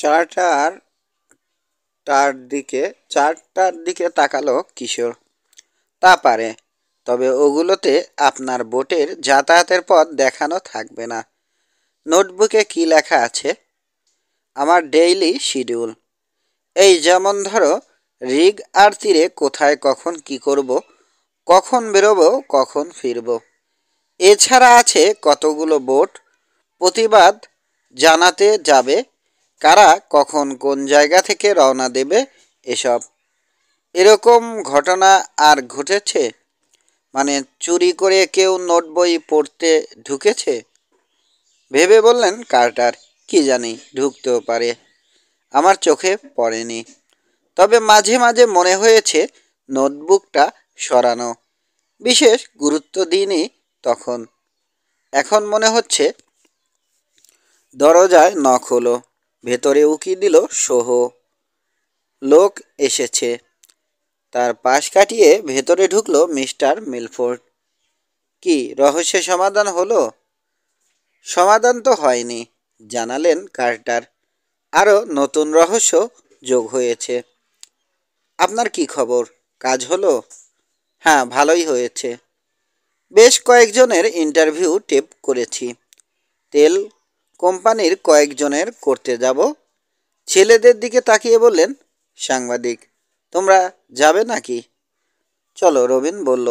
চারটার তার দিকে চারটার দিকে তাকালো কিশোর। তা পারে, তবে ওগুলোতে আপনার বোটের যাতায়াতের পথ দেখানো থাকবে না। নোটবুকে কি লেখা আছে? আমার ডেইলি শিডিউল। এই যেমন ধরো, রিগ আর তীরে কোথায় কখন কি করব, কখন বেরোবো কখন ফিরব। এছাড়া আছে কতগুলো বোট, প্রতিবাদ জানাতে যাবে, কারা কখন কোন জায়গা থেকে রওনা দেবে, এসব। এরকম ঘটনা আর ঘটেছে? মানে চুরি করে কেউ নোট বই পড়তে ঢুকেছে? ভেবে বললেন কার্টার, কি জানি, ঢুকতেও পারে, আমার চোখে পড়েনি। তবে মাঝে মাঝে মনে হয়েছে নোটবুকটা সরানো, বিশেষ গুরুত্ব দিইনি তখন। এখন মনে হচ্ছে। দরজায় নখ হলো, ভেতরে উকি দিল সোহ। লোক এসেছে। তার পাশ কাটিয়ে ভেতরে ঢুকলো মিস্টার মিলফোর্ড। কি রহস্যের সমাধান হলো? সমাধান তো হয়নি, জানালেন কার্টার। আরও নতুন রহস্য যোগ হয়েছে। আপনার কি খবর? কাজ হলো? হ্যাঁ, ভালোই হয়েছে। বেশ কয়েকজনের ইন্টারভিউ টেপ করেছি। তেল কোম্পানির কয়েকজনের করতে যাব। ছেলেদের দিকে তাকিয়ে বললেন সাংবাদিক, তোমরা যাবে নাকি? চলো, রবিন বলল।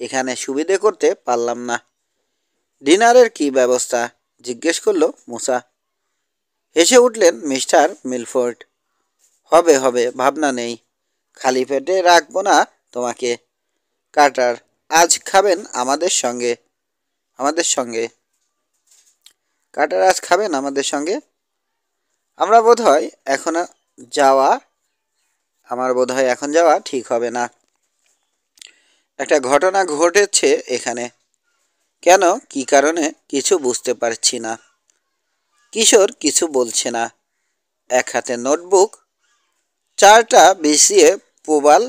এখানে সুবিধে করতে পারলাম না। ডিনারের কি ব্যবস্থা? জিজ্ঞেস করল মুসা। হেসে উঠলেন মিস্টার মিলফোর্ড। হবে হবে, ভাবনা নেই। খালি পেটে রাখবো না তোমাকে। কার্টার, আজ খাবেন আমাদের সঙ্গে। আমাদের সঙ্গে কার্টার, আজ খাবেন আমাদের সঙ্গে। আমরা বোধহয় এখন যাওয়া আমার বোধহয় এখন যাওয়া ঠিক হবে না। একটা ঘটনা ঘটেছে এখানে। কেন, কি কারণে কিছু বুঝতে পারছি না। কিশোর কিছু বলছে না। এক হাতে নোটবুক, চারটা বিছিয়ে প্রবাল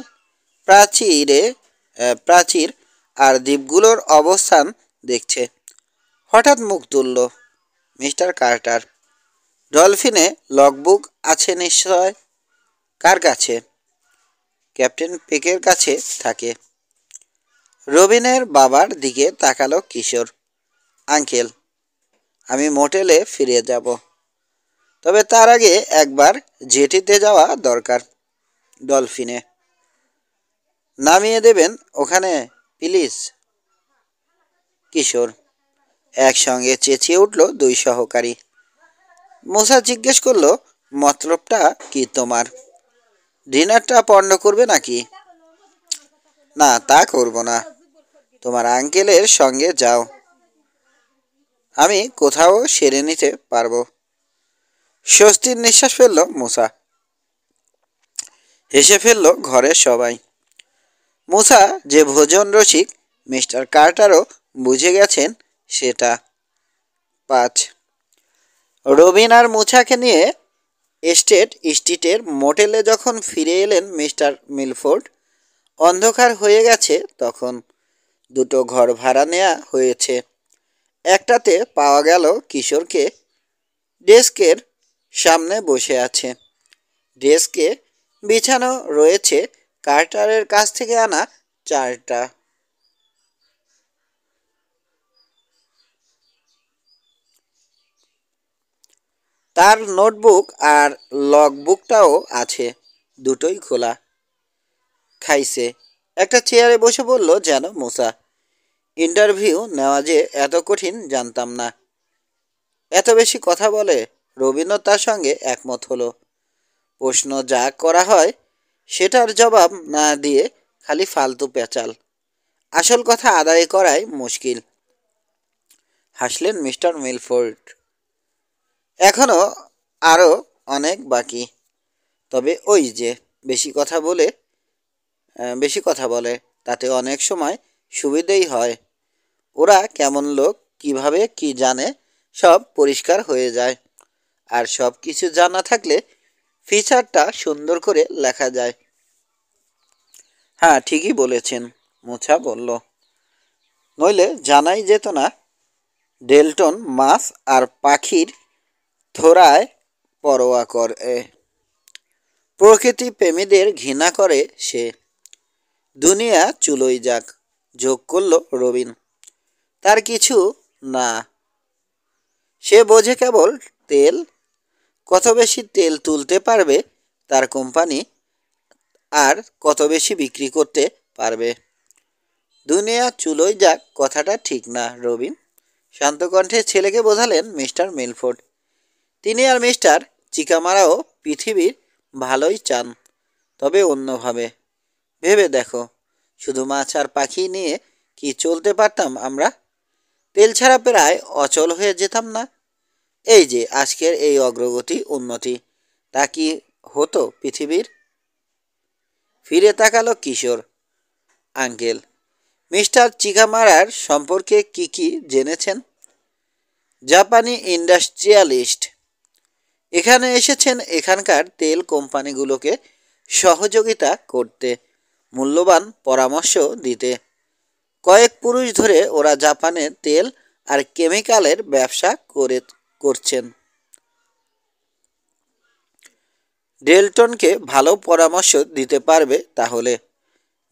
প্রাচীর আর দ্বীপগুলোর অবস্থান দেখছে। হঠাৎ মুখ তুলল মিস্টার কার্টার। ডলফিনে লগবুক আছে নিশ্চয়। কার কাছে? ক্যাপ্টেন পেকের কাছে থাকে। রবিনের বাবার দিকে তাকালো কিশোর। আঙ্কেল, আমি মোটেলে ফিরে যাব, তবে তার আগে একবার জেটিতে যাওয়া দরকার। ডলফিনে নামিয়ে দেবেন ওখানে, প্লিজ। কিশোর একসঙ্গে চেঁচিয়ে উঠল দুই সহকারী। মুসা জিজ্ঞেস করল, মতলবটা কি তোমার? ডিনারটা পণ্ড করবে নাকি? না, তা করব না। তোমার আঙ্কেলের সঙ্গে যাও, আমি কোথাও সেরে নিতে পারবো। স্বস্তির নিঃশ্বাস ফেলল মুসা। হেসে ফেলল ঘরের সবাই। মুসা যে ভোজন রসিক, মিস্টার কার্টারও বুঝে গেছেন সেটা। 5 রবিন আর মুছাকে নিয়ে স্ট্রিটের মোটেলে যখন ফিরে এলেন মিস্টার মিলফোর্ড, অন্ধকার হয়ে গেছে তখন। দুটো ঘর ভাড়া নেওয়া হয়েছে। একটাতে পাওয়া গেল কিশোরকে ডেস্কের সামনে বসে আছে। ডেস্কে বিছানো রয়েছে কার্টারের কাছ থেকে আনা চারটা। তার নোটবুক আর লগবুকটাও আছে, দুটোই খোলা। খাইছে। একটা চেয়ারে বসে বলল যেন মুসা, ইন্টারভিউ নেওয়া যে এত কঠিন জানতাম না। এত বেশি কথা বলে? রবিনও তার সঙ্গে একমত হলো। প্রশ্ন যা করা হয় সেটার জবাব না দিয়ে খালি ফালতু পেঁচাল। আসল কথা আদায় করাই মুশকিল। হাসলেন মিস্টার মিলফোর্ড। এখনো আরও অনেক বাকি। তবে ওই যে বেশি কথা বলে, তাতে অনেক সময় সুবিধেই হয়। ওরা কেমন লোক, কিভাবে কি জানে, সব পরিষ্কার হয়ে যায়। আর সব কিছু জানা থাকলে ফিচারটা সুন্দর করে লেখা যায়। হ্যাঁ, ঠিকই বলেছেন, মুছা বলল। নইলে জানাই যেত না। ডেল্টন মাছ আর পাখির থোড়ায় পরোয়া করে। প্রকৃতি প্রেমীদের ঘৃণা করে সে। দুনিয়া চুলোই যাক, যোগ করল রবিন। তার কিছু না, সে বোঝে কেবল তেল। কত বেশি তেল তুলতে পারবে তার কোম্পানি, আর কত বেশি বিক্রি করতে পারবে। দুনিয়া চুলোই যাক কথাটা ঠিক না রবিন, শান্ত কণ্ঠে ছেলেকে বোঝালেন মিস্টার মিলফোর্ড। তিনি আর মিস্টার চিকামারাও পৃথিবীর ভালোই চান, তবে অন্যভাবে। ভেবে দেখো, শুধু মাছ আর পাখি নিয়ে কি চলতে পারতাম আমরা? তেল ছাড়া প্রায় অচল হয়ে যেতাম না? এই যে আজকের এই অগ্রগতি, উন্নতি, তা কি হতো পৃথিবীর? ফিরে তাকালো কিশোর। আঙ্কেল, মিস্টার চিকামারার সম্পর্কে কি জেনেছেন? জাপানি ইন্ডাস্ট্রিয়ালিস্ট। এখানে এসেছেন এখানকার তেল কোম্পানিগুলোকে সহযোগিতা করতে, মূল্যবান পরামর্শ দিতে। কয়েক পুরুষ ধরে ওরা জাপানে তেল আর কেমিক্যালের ব্যবসা করছেন। ডেলটনকে ভালো পরামর্শ দিতে পারবে তাহলে।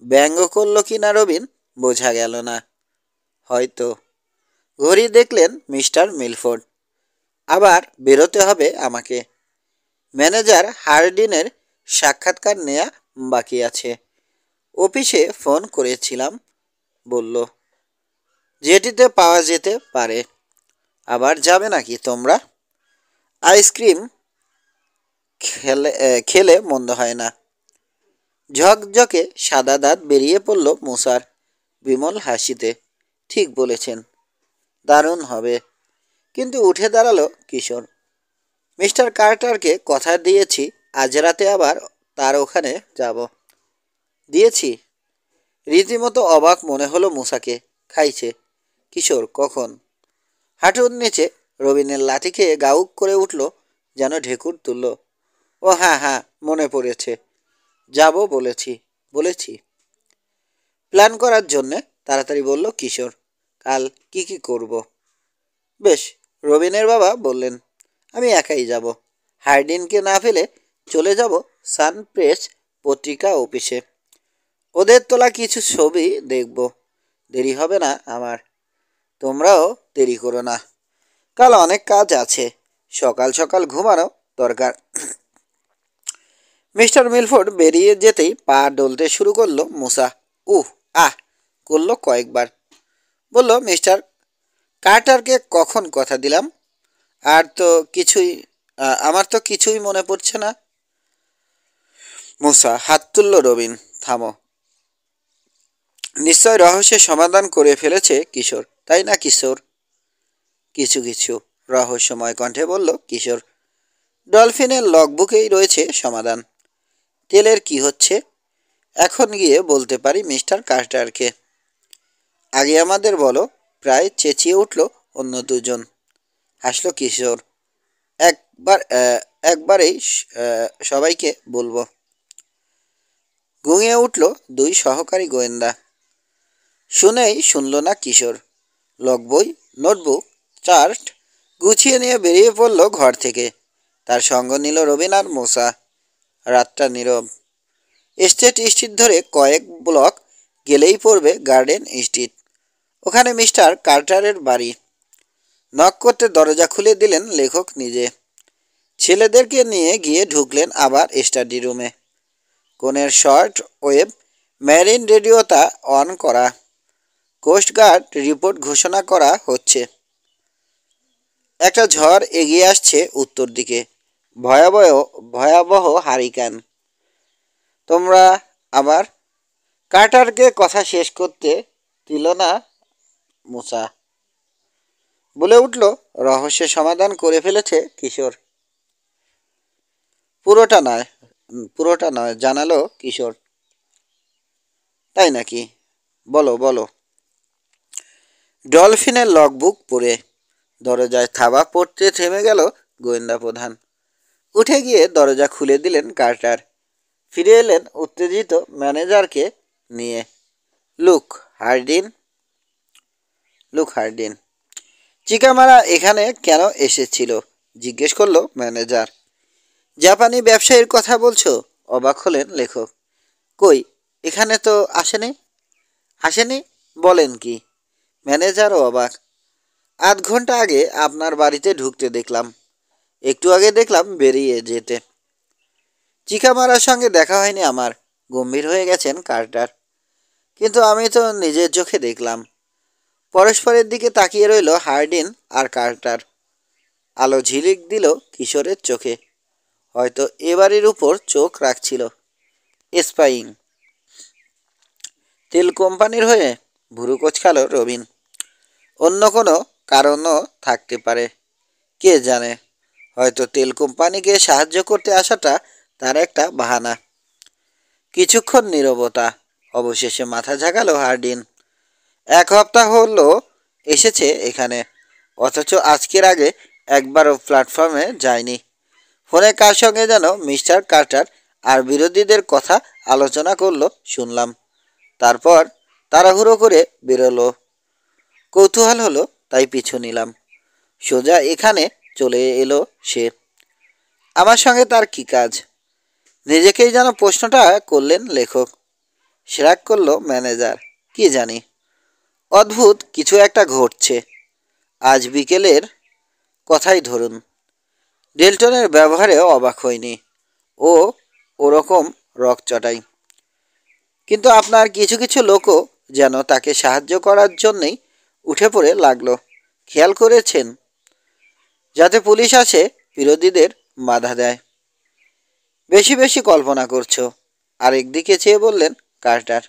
ব্যঙ্গ করল কিনা রবিন বোঝা গেল না। হয়তো। ঘড়ি দেখলেন মিস্টার মিলফোর্ড। আবার বেরোতে হবে আমাকে। ম্যানেজার হার্ডিনের সাক্ষাৎকার নেওয়া বাকি আছে। অফিসে ফোন করেছিলাম, বলল জেটিতে পাওয়া যেতে পারে। আবার যাবে নাকি তোমরা? আইসক্রিম খেলে মন্দ হয় না। ঝকঝকে সাদা দাঁত বেরিয়ে পড়ল মুসার বিমল হাসিতে। ঠিক বলেছেন, দারুণ হবে। কিন্তু উঠে দাঁড়ালো কিশোর। মিস্টার কার্টারকে কথা দিয়েছি আজ রাতে আবার তার ওখানে যাব। দিয়েছি? রীতিমতো অবাক মনে হলো মুসাকে। খাইছে? কিশোর কখন? হাঁটুর নিচে রবিনের লাঠি খেয়ে গাউক করে উঠল, যেন ঢেকুর তুলল। ও হ্যাঁ হ্যাঁ, মনে পড়েছে। যাব বলেছি। প্ল্যান করার জন্যে তাড়াতাড়ি বলল কিশোর। কাল কি করব? বেশ, রবিনের বাবা বললেন আমি একাই যাব। হার্ডিনকে না ফেলে চলে যাব সান প্রেস পত্রিকা অফিসে। ওদের তোলা কিছু ছবি দেখব। দেরি হবে না আমার। তোমরাও দেরি করো না, কাল অনেক কাজ আছে। সকাল সকাল ঘুমানো দরকার। মিস্টার মিলফোর্ড বেরিয়ে যেতেই পা ডলতে শুরু করলো মুসা। উহ আহ করলো কয়েকবার। বলল মিস্টার কার্টারকে কখন কথা দিলাম? আর তো কিছুই আমার তো কিছুই মনে পড়ছে না। মুসা হাত তুলল রবিন। থামো। নিশ্চয় রহস্যের সমাধান করে ফেলেছে কিশোর, তাই না কিশোর? কিছু রহস্যময় কণ্ঠে বলল কিশোর। ডলফিনের লগবুকেই রয়েছে সমাধান। তেলের কি হচ্ছে এখন গিয়ে বলতে পারি মিস্টার কার্টারকে। আগে আমাদের বলো। প্রায় চেঁচিয়ে উঠল অন্য দুজন। হাসল কিশোর। একবারেই সবাইকে বলবো। ঘুমিয়ে উঠল দুই সহকারী গোয়েন্দা। শুনেই শুনল না কিশোর। লগবই, নোটবুক, চার্ট গুছিয়ে নিয়ে বেরিয়ে পড়ল ঘর থেকে। তার সঙ্গ নিল রবিন আর মোসা। রাতটা নীরব। স্টেট স্ট্রিট ধরে কয়েক ব্লক গেলেই পড়বে গার্ডেন স্ট্রিট। ওখানে মিস্টার কার্টারের বাড়ি। নক করতে দরজা খুলে দিলেন লেখক নিজে। ছেলেদেরকে নিয়ে গিয়ে ঢুকলেন আবার স্টাডি রুমে। কোণের শর্ট ওয়েভ মেরিন রেডিওটা অন করা। কোস্টগার্ড রিপোর্ট ঘোষণা করা হচ্ছে। একটা ঝড় এগিয়ে আসছে উত্তর দিকে। ভয়াবহ ভয়াবহ হারিকেন। তোমরা আবার? কার্টারকে কথা শেষ করতে দিল না মুসা। বলে উঠল রহস্যের সমাধান করে ফেলেছে কিশোর। পুরোটা নয় জানালো কিশোর। তাই নাকি? বলো। ডলফিনের লগবুক পড়ে দরজায় থাবা পড়তে থেমে গেল গোয়েন্দা প্রধান। উঠে গিয়ে দরজা খুলে দিলেন কার্টার। ফিরে এলেন উত্তেজিত ম্যানেজারকে নিয়ে। লুক হার্ডিন চিকামারা এখানে কেন এসেছিল জিজ্ঞেস করলো ম্যানেজার। জাপানি ব্যবসায়ীর কথা বলছো? অবাক হলেন লেখক। কই, এখানে তো আসেনি। আসেনি? বলেন কি? ম্যানেজারও অবাক। আধ ঘন্টা আগে আপনার বাড়িতে ঢুকতে দেখলাম, একটু আগে দেখলাম বেরিয়ে যেতে। চিকামারার সঙ্গে দেখা হয়নি আমার, গম্ভীর হয়ে গেছেন কার্টার। কিন্তু আমি তো নিজের চোখে দেখলাম। পরস্পরের দিকে তাকিয়ে রইল হার্ডিন আর কার্টার। আলো ঝিলিক দিল কিশোরের চোখে। হয়তো এবারের উপর চোখ রাখছিল। স্পাইং। তেল কোম্পানির হয়ে? ভুরু কোচকাল রবিন। অন্য কোনো কারণও থাকতে পারে, কে জানে। হয়তো তেল কোম্পানিকে সাহায্য করতে আসাটা তার একটা বাহানা। কিছুক্ষণ নীরবতা। অবশেষে মাথা ঝাঁকালো হার্ডিন। 1 সপ্তাহ হলো এসেছে এখানে, অথচ আজকের আগে একবারও প্ল্যাটফর্মে যায়নি। ফোনে কার সঙ্গে যেন মিস্টার কার্টার আর বিরোধীদের কথা আলোচনা করলো শুনলাম। তারপর তাড়াহুড়ো করে বেরোলো। কৌতূহল হলো, তাই পিছু নিলাম। সোজা এখানে চলে এলো সে। আমার সঙ্গে তার কি কাজ? নিজেকেই যেন প্রশ্নটা করলেন লেখক। সেরাক করল ম্যানেজার। কি জানি, অদ্ভুত কিছু একটা ঘটছে। আজ বিকেলের কথাই ধরুন। ডেল্টনের ব্যবহারেও অবাক হয়নি। ও ওরকম রকচটাই। কিন্তু আপনার কিছু কিছু লোকও যেন তাকে সাহায্য করার জন্যেই উঠে পড়ে লাগলো। খেয়াল করেছেন? যাতে পুলিশ আসে, বিরোধীদের বাধা দেয়। বেশি বেশি কল্পনা করছো, আরেকদিকে চেয়ে বললেন কার্টার।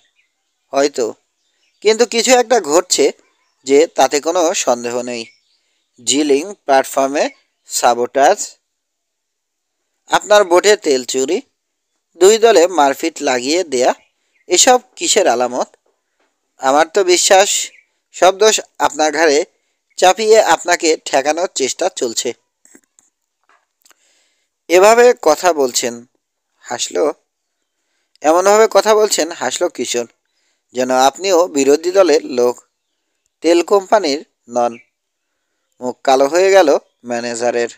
হয়তো, কিন্তু কিছু একটা ঘটছে যে, তাতে কোনো সন্দেহ নেই। জিলিং প্ল্যাটফর্মে সাবোটাজ, আপনার বোটে তেল চুরি, 2 দলে মারপিট লাগিয়ে দেয়া, এসব কিসের আলামত? আমার তো বিশ্বাস সব দোষ আপনার ঘাড়ে চাপিয়ে আপনাকে ঠেকানোর চেষ্টা চলছে। এভাবে কথা বলছেন হাসলো এমনভাবে কথা বলছেন হাসলো কিশোর, যেন আপনিও বিরোধী দলের লোক, তেল কোম্পানির নন। মুখ কালো হয়ে গেল ম্যানেজারের।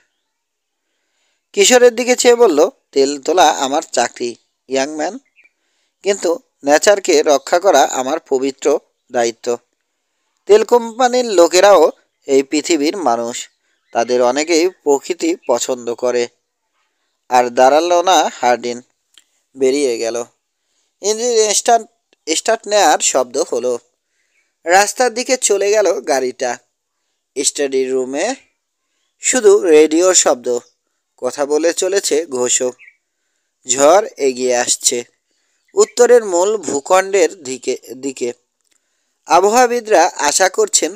কিশোরের দিকে চেয়ে বলল, তেল তোলা আমার চাকরি, ইয়াং ম্যান। কিন্তু নেচারকে রক্ষা করা আমার পবিত্র দায়িত্ব। তেল কোম্পানির লোকেরাও এই পৃথিবীর মানুষ। তাদের অনেকেই প্রকৃতি পছন্দ করে। আর দাঁড়ালো না হার্ডিন, বেরিয়ে গেল। ইঞ্জিন স্টার্ট নেয়ার শব্দ হলো। রাস্তার দিকে চলে গেল গাড়িটা। স্টাডি রুমে শুধু রেডিওর শব্দ। কথা বলে চলেছে ঘোষক। ঝড় এগিয়ে আসছে উত্তরের মূল ভূখণ্ডের দিকে। আবহাওয়াবিদরা আশা করছেন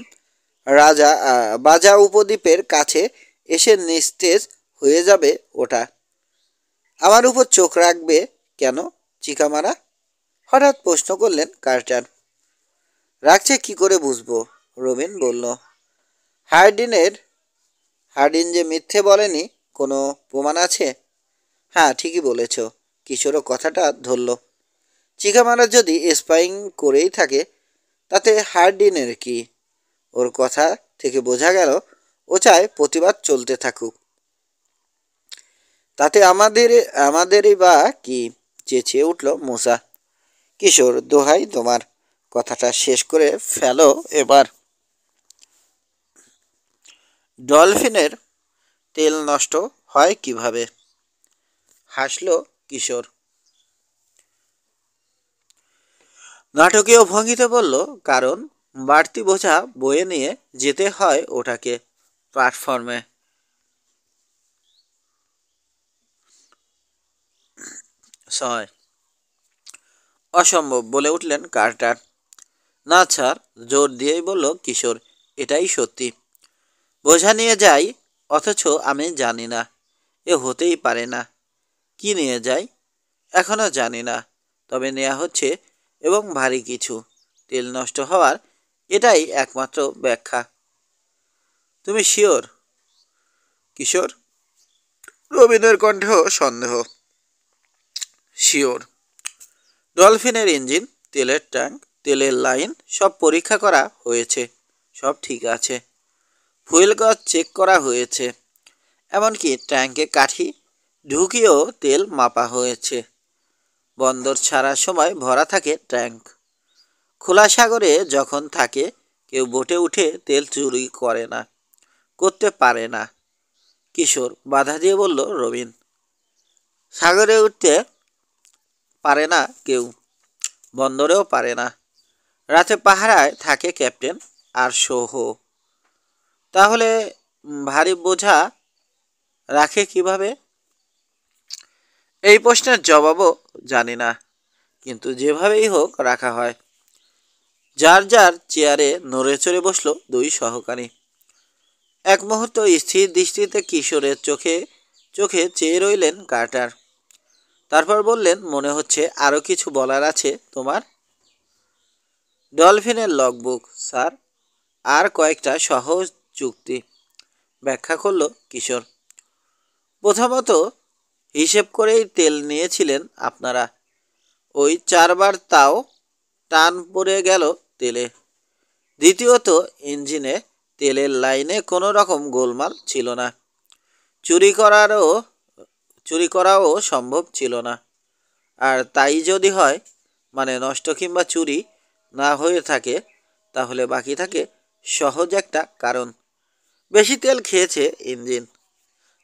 বাজা উপদ্বীপের কাছে এসে নিস্তেজ হয়ে যাবে ওটা। আমার উপর চোখ রাখবে কেন চিকামারা? হঠাৎ প্রশ্ন করলেন কার্টার। রাখছে কি করে বুঝবো? রবিন বলল। হার্ডিন যে মিথ্যে বলেনি, কোনো প্রমাণ আছে? হ্যাঁ, ঠিকই বলেছ। কিশোরও কথাটা ধরল। চিকামারা যদি স্পাইং করেই থাকে, তাতে হার্ডিনের কি? ওর কথা থেকে বোঝা গেল ও চায় প্রতিবাদ চলতে থাকুক। তাতে আমাদেরই বা কি? চেঁচিয়ে উঠল মুসা। কিশোর, দোহাই তোমার, কথাটা শেষ করে ফেলো এবার। ডলফিনের তেল নষ্ট হয় কিভাবে? হাসল কিশোর। নাটকীয় ভঙ্গিতে বলল, কারণ বাড়তি বোঝা বয়ে নিয়ে যেতে হয় ওটাকে প্ল্যাটফর্মে। অসম্ভব, বলে উঠলেন কার্টার। না স্যার, জোর দিয়েই বলল কিশোর। এটাই সত্যি। বোঝা নিয়ে যাই, অথচ আমি জানি না। এ হতেই পারে না। কি নিয়ে যাই? এখনো জানি না, তবে নেওয়া হচ্ছে, এবং ভারী কিছু। তেল নষ্ট হওয়ার এটাই একমাত্র ব্যাখ্যা। তুমি শিওর? কিশোর। রবিনের কণ্ঠেও সন্দেহ। শিওর। ডলফিনের ইঞ্জিন, তেলের ট্যাঙ্ক, তেলের লাইন সব পরীক্ষা করা হয়েছে। সব ঠিক আছে। ফুয়েল গজ চেক করা হয়েছে। এমনকি ট্যাঙ্কে কাঠি ঢুকিয়েও তেল মাপা হয়েছে। বন্দর ছাড়ার সময় ভরা থাকে ট্যাঙ্ক। খোলা সাগরে যখন থাকে কেউ বোটে উঠে তেল চুরি করে না, করতে পারে না। কিশোর বাধা দিয়ে বলল, রবিন, সাগরে উঠতে পারে না কেউ, বন্দরেও পারে না। রাতে পাহারায় থাকে ক্যাপ্টেন আর সহ। তাহলে ভারী বোঝা রাখে কিভাবে? এই প্রশ্নের জবাবও জানি না, কিন্তু যেভাবেই হোক রাখা হয়। যার যার চেয়ারে নড়ে চড়ে বসলো দুই সহকারী। এক মুহূর্ত স্থির দৃষ্টিতে কিশোরের চোখে চোখে চেয়ে রইলেন কার্টার। তারপর বললেন, মনে হচ্ছে আরও কিছু বলার আছে তোমার? ডলফিনের লগবুক স্যার, আর কয়েকটা সহজ যুক্তি, ব্যাখ্যা করল কিশোর। প্রথমত, হিসেব করেই তেল নিয়েছিলেন আপনারা। ওই 4 বার তাও টান পড়ে গেল তেলে। দ্বিতীয়ত, ইঞ্জিনে তেলের লাইনে কোনো রকম গোলমাল ছিল না। চুরি করাও সম্ভব ছিল না। আর তাই যদি হয়, মানে নষ্ট কিংবা চুরি না হয়ে থাকে, তাহলে বাকি থাকে সহজ একটা কারণ, বেশি তেল খেয়েছে ইঞ্জিন।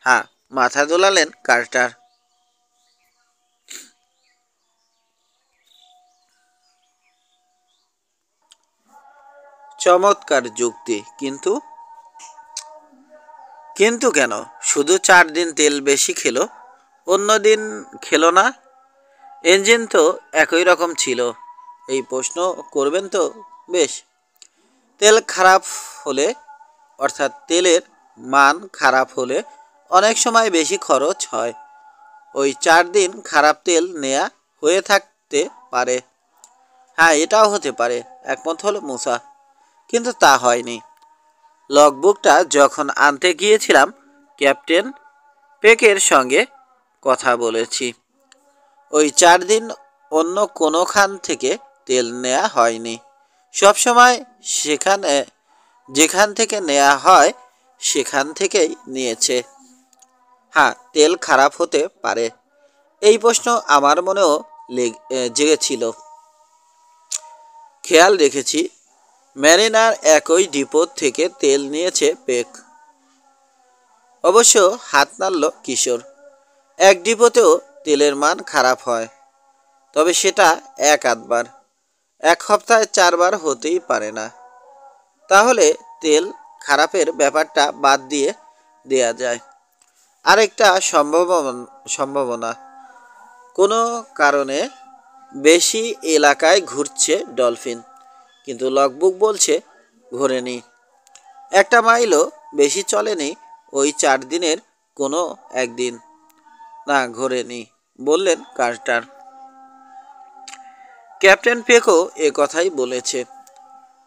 হ্যাঁ, মাথা দোলালেন কার্টার। চমৎকার যুক্তি, কিন্তু? কিন্তু কেন? শুধু 4 দিন তেল বেশি খেলো, অন্য দিন খেলো না? ইঞ্জিন তো একই রকম ছিল। এই প্রশ্ন করবেন তো? বেশ। তেল খারাপ হলে, অর্থাৎ তেলের মান খারাপ হলে অনেক সময় বেশি খরচ হয়। ওই 4 দিন খারাপ তেল নেয়া হয়ে থাকতে পারে। হ্যাঁ, এটাও হতে পারে, একমত হলো মুসা। কিন্তু তা হয়নি। লগবুকটা যখন আনতে গিয়েছিলাম, ক্যাপ্টেন পেকের সঙ্গে কথা বলেছি। ওই 4 দিন অন্য কোনোখান থেকে তেল নেওয়া হয়নি। সবসময় যেখান থেকে নেওয়া হয় সেখান থেকেই নিয়েছে। হ্যাঁ, তেল খারাপ হতে পারে, এই প্রশ্ন আমার মনেও জেগেছিল। খেয়াল রেখেছি, ম্যারিনার একই ডিপো থেকে তেল নিয়েছে পেক। অবশ্য হাত নাড়ল কিশোর। এক ডিপোতেও তেলের মান খারাপ হয়, তবে সেটা এক আধবার। 1 সপ্তাহে 4 বার হতেই পারে না। তাহলে তেল খারাপের ব্যাপারটা বাদ দিয়ে দেয়া যায়। আরেকটা সম্ভাবনা, কোনো কারণে বেশি এলাকায় ঘুরছে ডলফিন, কিন্তু লগবুক বলছে ঘোরেনি। 1 মাইলও বেশি চলেনি ওই 4 দিনের কোনো একদিন। না, ঘোরেনি, বললেন কার্টার। ক্যাপ্টেন পেকও এ কথাই বলেছে।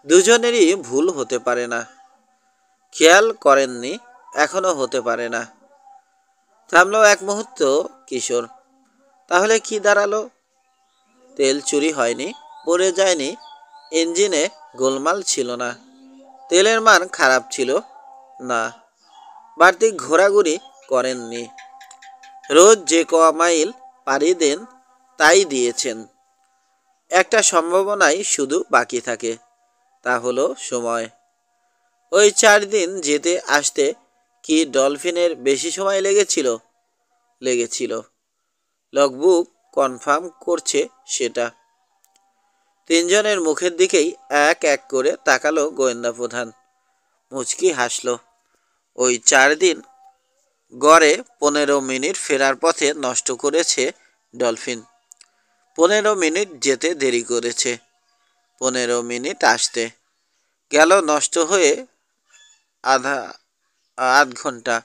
দুজনেরই ভুল হতে পারে না। খেয়াল করেননি, এখনো হতে পারে না। থামলো এক মুহূর্ত কিশোর। তাহলে কি দাঁড়ালো? তেল চুরি হয়নি, পড়ে যায়নি, ইঞ্জিনে গোলমাল ছিল না, তেলের মান খারাপ ছিল না, বাড়তি ঘোরাঘুরি করেননি, রোজ যে ক মাইল পাড়ি দেন তাই দিয়েছেন। একটা সম্ভাবনাই শুধু বাকি থাকে, তা হলো সময়। ওই 4 দিন যেতে আসতে কি ডলফিনের বেশি সময় লেগেছিল। লগবুক কনফার্ম করছে সেটা। 3 জনের মুখের দিকেই এক এক করে তাকালো গোয়েন্দা প্রধান। মুচকি হাসল। ওই 4 দিন গড়ে 15 মিনিট ফেরার পথে নষ্ট করেছে ডলফিন। 15 মিনিট যেতে দেরি করেছে, 15 মিনিট আসতে। গেল নষ্ট হয়ে আধ ঘন্টা।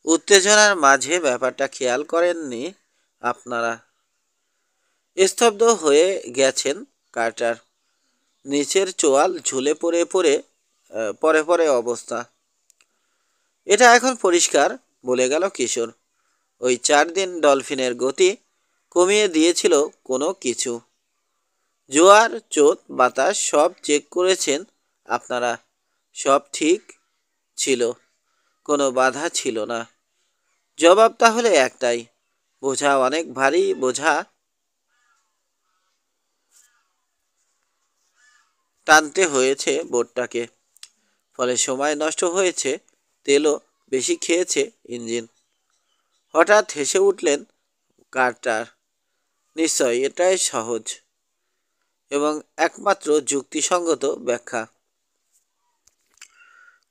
উত্তেজনার মাঝে ব্যাপারটা খেয়াল করেননি আপনারা। স্তব্ধ হয়ে গেছেন কার্টার। নিচের চোয়াল ঝুলে পড়ে অবস্থা। এটা এখন পরিষ্কার, বলে গেল কিশোর। ওই 4 দিন ডলফিনের গতি কমিয়ে দিয়েছিল কোনো কিছু। জোয়ার, চোট, বাতাস সব চেক করেছেন আপনারা। সব ঠিক ছিল, কোনো বাধা ছিল না। জবাব তাহলে একটাই, বোঝা অনেক ভারী, বোঝা টানতে হয়েছে বোটটাকে। ফলে সময় নষ্ট হয়েছে, তেলও বেশি খেয়েছে ইঞ্জিন। হঠাৎ হেসে উঠলেন কার্টার। নিশ্চয় এটাই সহজ এবং একমাত্র যুক্তিসঙ্গত ব্যাখ্যা।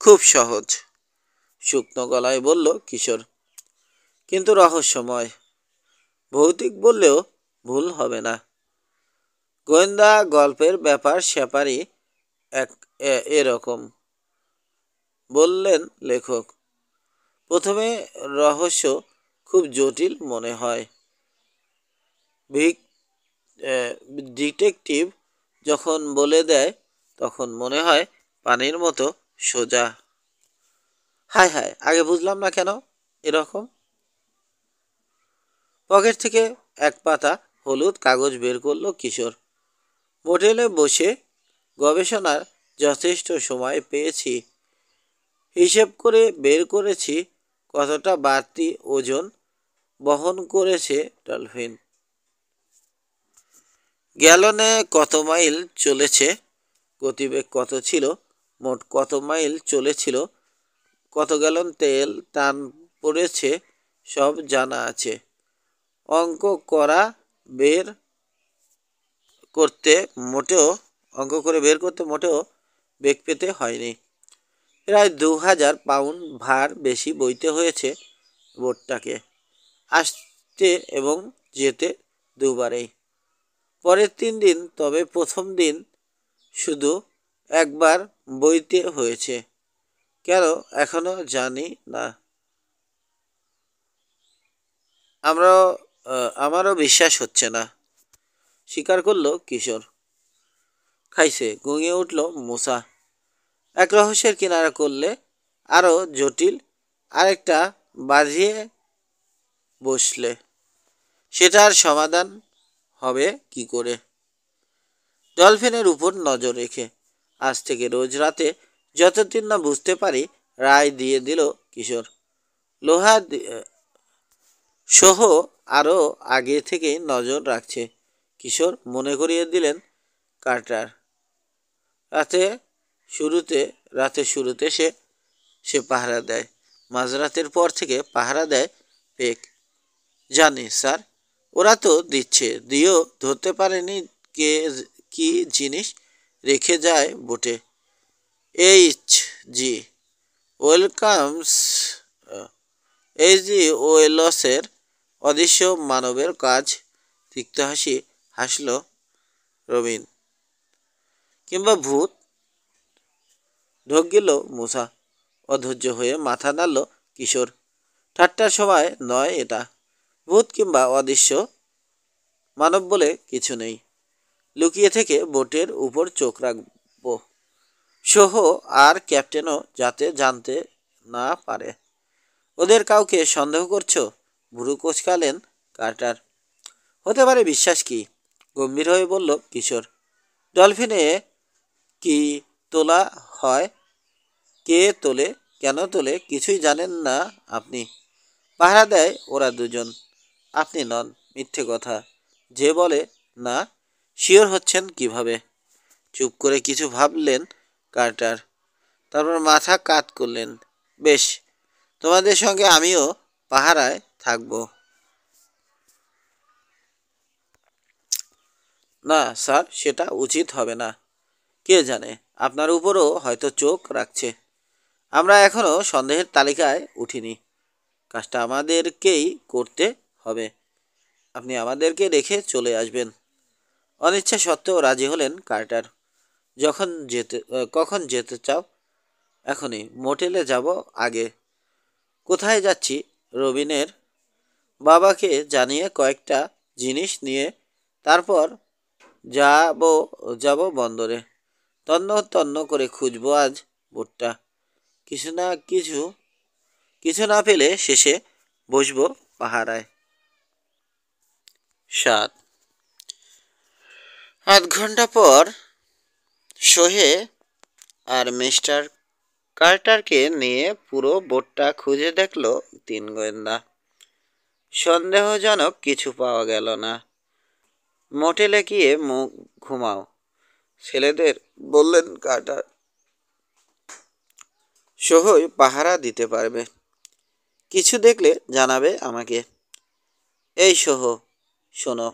খুব সহজ, শুকনো গলায় বলল কিশোর। কিন্তু রহস্যময়। ভৌতিক বললেও ভুল হবে না। গোয়েন্দা গল্পের ব্যাপার স্যাপারই এরকম, বললেন লেখক। প্রথমে রহস্য খুব জটিল মনে হয়, ডিটেকটিভ যখন বলে দেয় তখন মনে হয় পানির মতো সোজা। হায় হায়, আগে বুঝলাম না কেন এরকম। পকেট থেকে এক পাতা হলুদ কাগজ বের করলো কিশোর। হোটেলে বসে গবেষণার যথেষ্ট সময় পেয়েছি। হিসেব করে বের করেছি কতটা বাড়তি ওজন বহন করেছে ডলফিন। গ্যালনে কত মাইল চলেছে, গতিবেগ কত ছিল, মোট কত মাইল চলেছিল, কত গ্যালন তেল টান পড়েছে, সব জানা আছে। অঙ্ক করা বের করতে মোটেও অঙ্ক করে বের করতে মোটেও বেগ পেতে হয়নি। প্রায় 2000 পাউন্ড ভার বেশি বইতে হয়েছে বোটটাকে, আসতে এবং যেতে দুবারেই। পরের 3 দিন, তবে প্রথম দিন শুধু একবার বইতে হয়েছে। কেন এখনো জানি না। আমারও বিশ্বাস হচ্ছে না, স্বীকার করল কিশোর। খাইছে, গুঙিয়ে উঠল মূসা। এক রহস্যের কিনারা করলে আরও জটিল আরেকটা বাঁধিয়ে বসলে সেটার সমাধান হবে কি করে? ডলফিনের উপর নজর রেখে আজ থেকে রোজ রাতে যতদিন না বুঝতে পারি, রায় দিয়ে দিল কিশোর। লোহা সহ আরও আগে থেকেই নজর রাখছে কিশোর, মনে করিয়ে দিলেন কার্টার। রাতে শুরুতে সে পাহারা দেয়, মাঝরাতের পর থেকে পাহারা দেয় পেক। জানি স্যার, ওরা তো দিয়েও ধরতে পারেনি কে কি জিনিস রেখে যায় বোটে। H G welcomes H G ওয়েলসের অদৃশ্য মানবের কাজ। তিক্ত হাসি হাসল রবিন। কিংবা ভূত, ঢোক গেল মূসা। অধৈর্য হয়ে মাথা নাড়ল কিশোর। ঠাট্টার সময় নয় এটা। ভূত কিংবা অদৃশ্য মানব বলে কিছু নেই। লুকিয়ে থেকে বোটের উপর চোখ রাখব, সহ আর ক্যাপ্টেনও যাতে জানতে না পারে। ওদের কাউকে সন্দেহ করছো? ভুরু কোচকালেন কার্টার। হতে পারে, বিশ্বাস কি? গম্ভীর হয়ে বলল কিশোর। ডলফিনে কি তোলা হয়, কে তোলে, কেন তোলে, কিছুই জানেন না আপনি। পাহারা দেয় ওরা দুজন, আপনি নন। মিথ্যে কথা যে বলে না, শিওর হচ্ছেন কিভাবে? চুপ করে কিছু ভাবলেন কার্টার, তারপর মাথা কাত করলেন। বেশ, তোমাদের সঙ্গে আমিও পাহারায় থাকব। না স্যার, সেটা উচিত হবে না। কে জানে, আপনার উপরও হয়তো চোখ রাখছে। আমরা এখনও সন্দেহের তালিকায় উঠিনি। কাজটা আমাদেরকেই করতে হবে। আপনি আমাদেরকে রেখে চলে আসবেন। অনিচ্ছা সত্ত্বেও রাজি হলেন কার্টার। কখন যেতে চাও? এখনই। মোটেলে যাব আগে। কোথায় যাচ্ছি? রবিনের বাবাকে জানিয়ে কয়েকটা জিনিস নিয়ে তারপর যাব যাব বন্দরে। তন্ন তন্ন করে খুঁজবো আজ বোটটা। কিছু না পেলে শেষে বসবো পাহারায়। 7 আধ ঘন্টা পর সোহে আর মিস্টার কার্টারকে নিয়ে পুরো বোটটা খুঁজে দেখল 3 গোয়েন্দা। সন্দেহজনক কিছু পাওয়া গেল না। মোটেলে গিয়ে মুখ ঘুমাও, ছেলেদের বললেন কার্টার। সোহই পাহারা দিতে পারবে। কিছু দেখলে জানাবে আমাকে। এই সোহ, শোনো,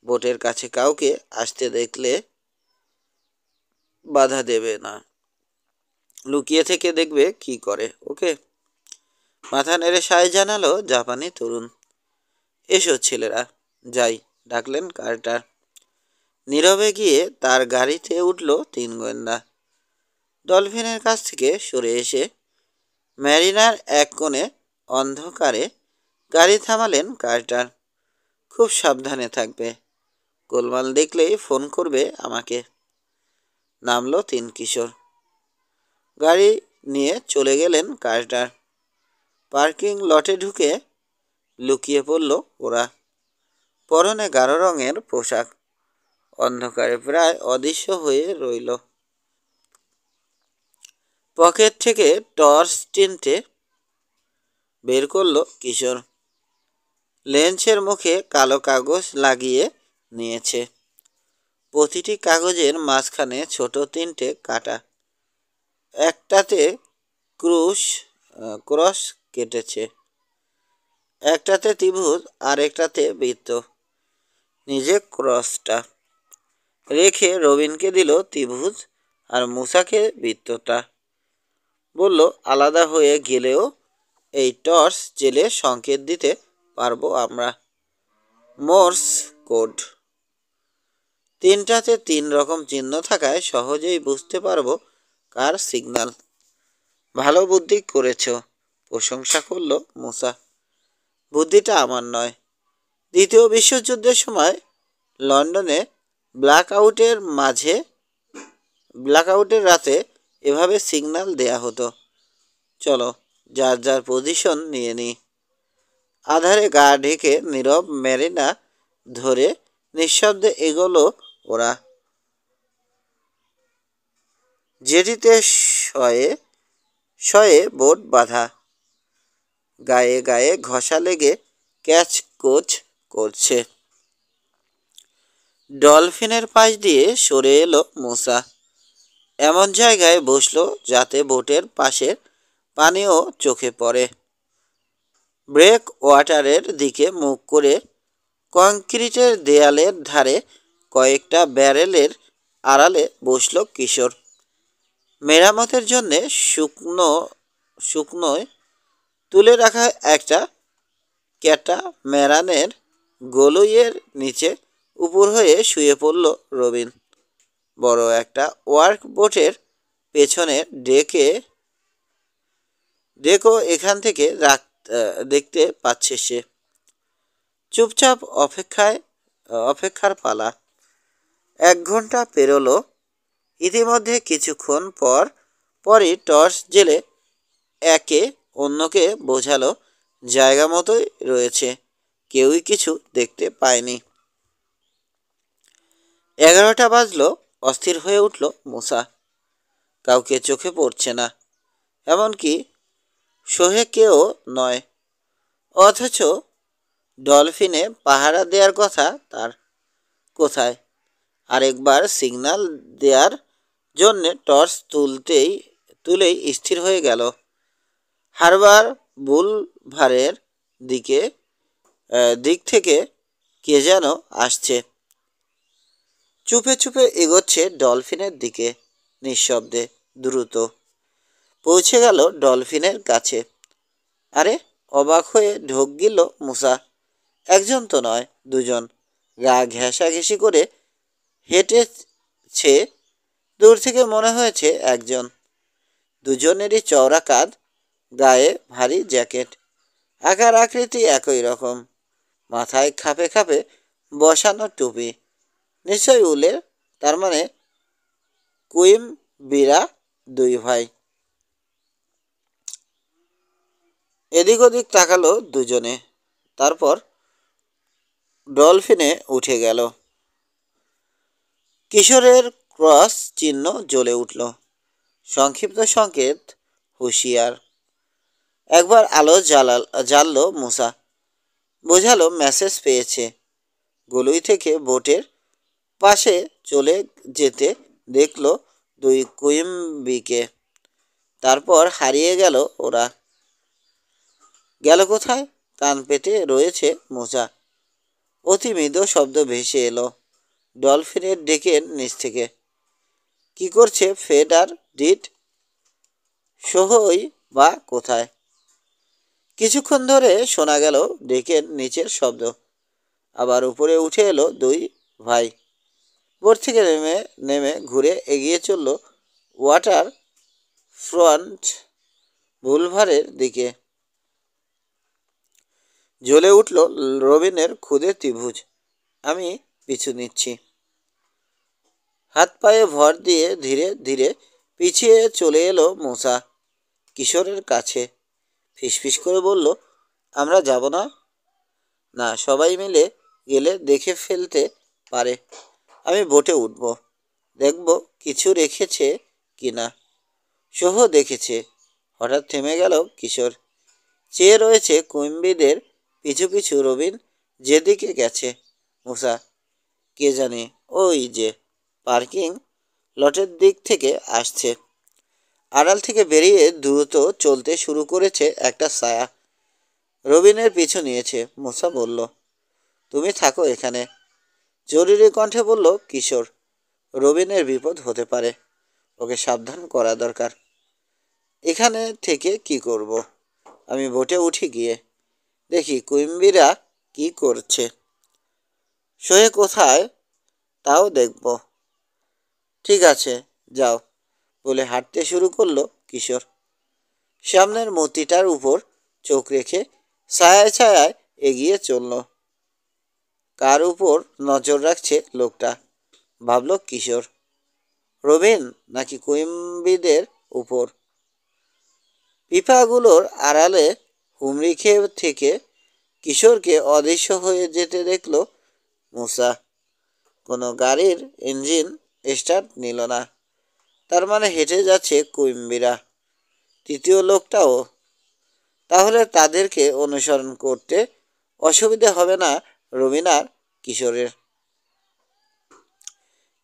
বোটের কাছে কাউকে আসতে দেখলে বাধা দেবে না। লুকিয়ে থেকে দেখবে কি করে, ওকে? মাথা নেড়ে সায় জানালো জাপানি তরুণ। এসো ছেলেরা, যাই, ডাকলেন কার্টার। নীরবে গিয়ে তার গাড়িতে উঠল তিন গোয়েন্দা। ডলফিনের কাছ থেকে সরে এসে ম্যারিনার এক কোণে অন্ধকারে গাড়ি থামালেন কার্টার। খুব সাবধানে থাকবে, গোলমাল দেখলেই ফোন করবে আমাকে। নামলো তিন কিশোর। গাড়ি নিয়ে চলে গেলেন কার্টার। পার্কিং লটে ঢুকে লুকিয়ে পড়ল ওরা। পরনে গাঢ় রঙের পোশাক, অন্ধকারে প্রায় অদৃশ্য হয়ে রইল। পকেট থেকে টর্চ তিনটে বের করলো কিশোর। লেন্সের মুখে কালো কাগজ লাগিয়ে নিয়েছে। প্রতিটি কাগজের মাঝখানে ছোট তিনটে কাটা। একটাতে ক্রস কেটেছে, একটাতে ত্রিভুজ আর একটাতে বৃত্ত। নিজে ক্রসটা রেখে রবিনকে দিল ত্রিভুজ আর মুসাকে বৃত্তটা। বলল, আলাদা হয়ে গেলেও এই টর্চ জেলে সংকেত দিতে পারবো আমরা। Morse code. তিনটাতে তিন রকম চিহ্ন থাকায় সহজেই বুঝতে পারবো কার সিগন্যাল। ভালো বুদ্ধি করেছ, প্রশংসা করল মুসা। বুদ্ধিটা আমার নয়। দ্বিতীয় বিশ্বযুদ্ধের সময় লন্ডনে ব্ল্যাকআউটের রাতে এভাবে সিগন্যাল দেয়া হতো। চলো, যার যার পজিশন নিয়ে নিই। আধারে গা ঢেকে নীরব মেরিনা ধরে নিঃশব্দে এগোলো ওরা। জেটিতে শয়ে শয়ে বোট বাঁধা, গায়ে গায়ে ঘষা লেগে ক্যাচ কোচ করছে। ডলফিনের পাশ দিয়ে সরে এলো মুসা। এমন জায়গায় বসলো যাতে বোটের পাশের পানিও চোখে পড়ে। ব্রেক ওয়াটারের দিকে মুখ করে কংক্রিটের দেয়ালের ধারে কয়েকটা ব্যারেলের আড়ালে বসল কিশোর। মেরামতের জন্যে শুকনোয় তুলে রাখা একটা ক্যাটামেরানের গলুইয়ের নিচে উপর হয়ে শুয়ে পড়ল রবিন। বড় একটা ওয়ার্ক বোটের পেছনের ডেকও এখান থেকে দেখতে পাচ্ছে সে। চুপচাপ অপেক্ষার পালা। 1 ঘন্টা পেরোলো। ইতিমধ্যে কিছুক্ষণ পরই টর্চ জেলে একে অন্যকে বোঝালো জায়গা মতোই রয়েছে, কেউই কিছু দেখতে পায়নি। 11টা বাজলো। অস্থির হয়ে উঠল মুসা। কাউকে চোখে পড়ছে না, এমনকি সোহেকেও নয়। অথচ ডলফিনে পাহারা দেওয়ার কথা তার। কোথায়? আরেকবার সিগন্যাল দেওয়ার জন্যে টর্চ তুলেই স্থির হয়ে গেল। হারবার বুলভারের দিক থেকে কে যেন আসছে। চুপে চুপে এগোচ্ছে ডলফিনের দিকে, নিঃশব্দে, দ্রুত। পৌঁছে গেল ডলফিনের কাছে। আরে, অবাক হয়ে ঢোক গেল মুসা। একজন তো নয়, দুজন। গা ঘেঁষাঘেঁষি করে হেঁটেছে। দূর থেকে মনে হয়েছে একজন। দুজনেরই চওড়া কাঁধ, গায়ে ভারী জ্যাকেট, আকার আকৃতি একই রকম, মাথায় খাপে খাপে বসানো টুপি। নিশ্চয়ই উলের, তার মানে কুইমবিরা দুই ভাই। এদিক ওদিক তাকালো দুজনে, তারপর ডলফিনে উঠে গেল। কিশোরের ক্রস চিহ্ন জ্বলে উঠল। সংক্ষিপ্ত সংকেত, হুঁশিয়ার। একবার আলো জ্বালল মুসা। বোঝালো মেসেজ পেয়েছে। গলুই থেকে বোটের পাশে চলে যেতে দেখলো দুই কুইম্বিকে। তারপর হারিয়ে গেল ওরা। গেল কোথায়? কান পেতে রয়েছে মোজা। অতি মৃদু শব্দ ভেসে এলো ডলফিনের ডেকের নিচ থেকে। কি করছে ফেড আর ডিড? সহই বা কোথায়? কিছুক্ষণ ধরে শোনা গেল ডেকের নিচের শব্দ। আবার উপরে উঠে এলো দুই ভাই। বোট থেকে নেমে নেমে ঘুরে এগিয়ে চলল ওয়াটার ফ্রন্ট বুলভারের দিকে। জ্বলে উঠল রবিনের ক্ষুদে ত্রিভুজ। আমি পিছু নিচ্ছি। হাত পায়ে ভর দিয়ে ধীরে ধীরে পিছিয়ে চলে এলো মূসা কিশোরের কাছে। ফিসফিস করে বলল, আমরা যাব না? না, সবাই মিলে গেলে দেখে ফেলতে পারে। আমি বোটে উঠব, দেখব কিছু রেখেছে কি না। সহ দেখেছে। হঠাৎ থেমে গেল কিশোর। চেয়ে রয়েছে কুইম্বিদের পিছু পিছু রবিন যেদিকে গেছে। মূসা, কে জানে, ওই যে পার্কিং লটের দিক থেকে আসছে। আড়াল থেকে বেরিয়ে দ্রুত চলতে শুরু করেছে একটা ছায়া। রবিনের পিছু নিয়েছে। মূসা বলল, তুমি থাকো এখানে। জরুরি কণ্ঠে বলল কিশোর। রবিনের বিপদ হতে পারে, ওকে সাবধান করা দরকার। এখানে থেকে কি করব? আমি বোটে উঠি গিয়ে দেখি কুইম্বিরা কি করছে। সোহে কোথায় তাও দেখব। ঠিক আছে, যাও, বলে হাঁটতে শুরু করলো কিশোর। সামনের মূর্তিটার উপর চোখ রেখে ছায়ায় ছায়ায় এগিয়ে চলল। কার উপর নজর রাখছে লোকটা, ভাবল কিশোর। রবিন নাকি কুইম্বিদের উপর? পিপাগুলোর আড়ালে হুমড়ি খেয়ে থেকে কিশোরকে অদৃশ্য হয়ে যেতে দেখল মূসা। কোনো গাড়ির ইঞ্জিন স্টার্ট নিল না। তার মানে হেঁটে যাচ্ছে কুইম্বিরা। তৃতীয় লোকটাও। তাহলে তাদেরকে অনুসরণ করতে অসুবিধে হবে না রবিন আর কিশোরের।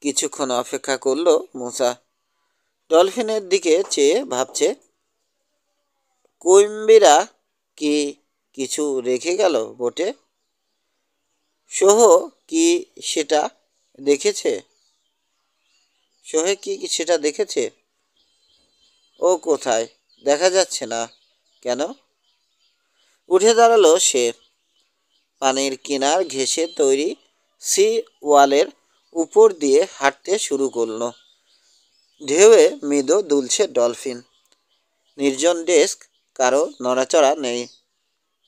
কিছুক্ষণ অপেক্ষা করল মূসা। ডলফিনের দিকে চেয়ে ভাবছে, কুইম্বিরা কি কিছু রেখে গেল বোটে? সোহ কি সেটা দেখেছে? সোহে কি সেটা দেখেছে? ও কোথায়? দেখা যাচ্ছে না কেন? উঠে দাঁড়ালো সে। পানির কিনার ঘেঁষে তৈরি সি ওয়ালের উপর দিয়ে হাঁটতে শুরু করলো। ঢেউয়ে মৃদু দুলছে ডলফিন। নির্জন ডেস্ক, কারো নড়াচড়া নেই।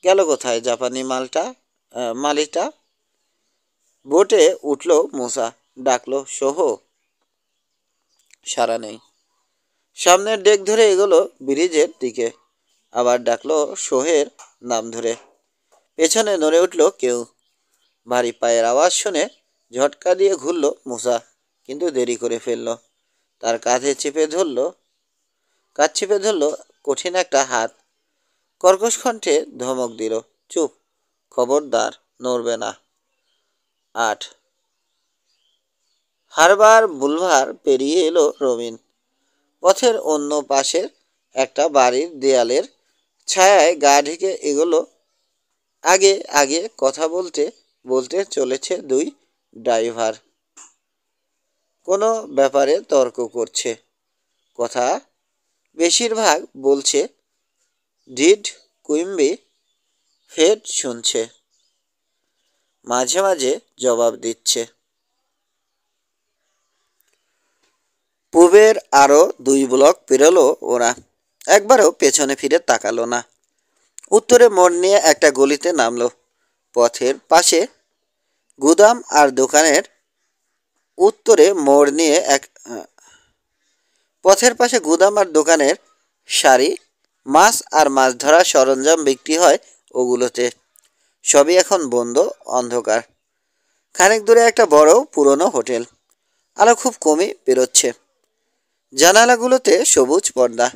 গেল কোথায় জাপানি মালিটা? বোটে উঠল মূসা। ডাকলো, সোহ। সাড়া নেই। সামনের ডেক ধরে এগোলো ব্রিজের দিকে। আবার ডাকলো সোহের নাম ধরে। পেছনে নড়ে উঠল কেউ। ভারী পায়ের আওয়াজ শুনে ঝটকা দিয়ে ঘুরল মূসা, কিন্তু দেরি করে ফেলল। তার কাঁধ চেপে ধরল কঠিন একটা হাত। কর্কশ কণ্ঠে ধমক দিল, চুপ, খবরদার, নড়বে না। 8 হারবার বুলভার পেরিয়ে এলো রবিন। পথের অন্য পাশের একটা বাড়ির দেয়ালের ছায়ায় গা ঢেকে এগোলো। আগে আগে কথা বলতে বলতে চলেছে দুই ড্রাইভার। কোনো ব্যাপারে তর্ক করছে। কথা বেশিরভাগ বলছে ডিড কুইম্বি। ফেড শুনছে, মাঝে মাঝে জবাব দিচ্ছে। পূবের আরও 2 ব্লক পেরোলো ওরা। একবারও পেছনে ফিরে তাকালো না। উত্তরে মোড় নিয়ে একটা গলিতে নামলো। পথের পাশে গুদাম আর দোকানের উত্তরে মোড় নিয়ে পথের পাশে গুদাম আর দোকানের সারি। মাছ আর মাছ ধরার সরঞ্জাম বিক্রি হয় ওগুলোতে। সবই এখন বন্ধ, অন্ধকার। খানিক দূরে একটা বড় পুরনো হোটেল। আলো খুব কমই বেরোচ্ছে। জানালাগুলোতে সবুজ পর্দা।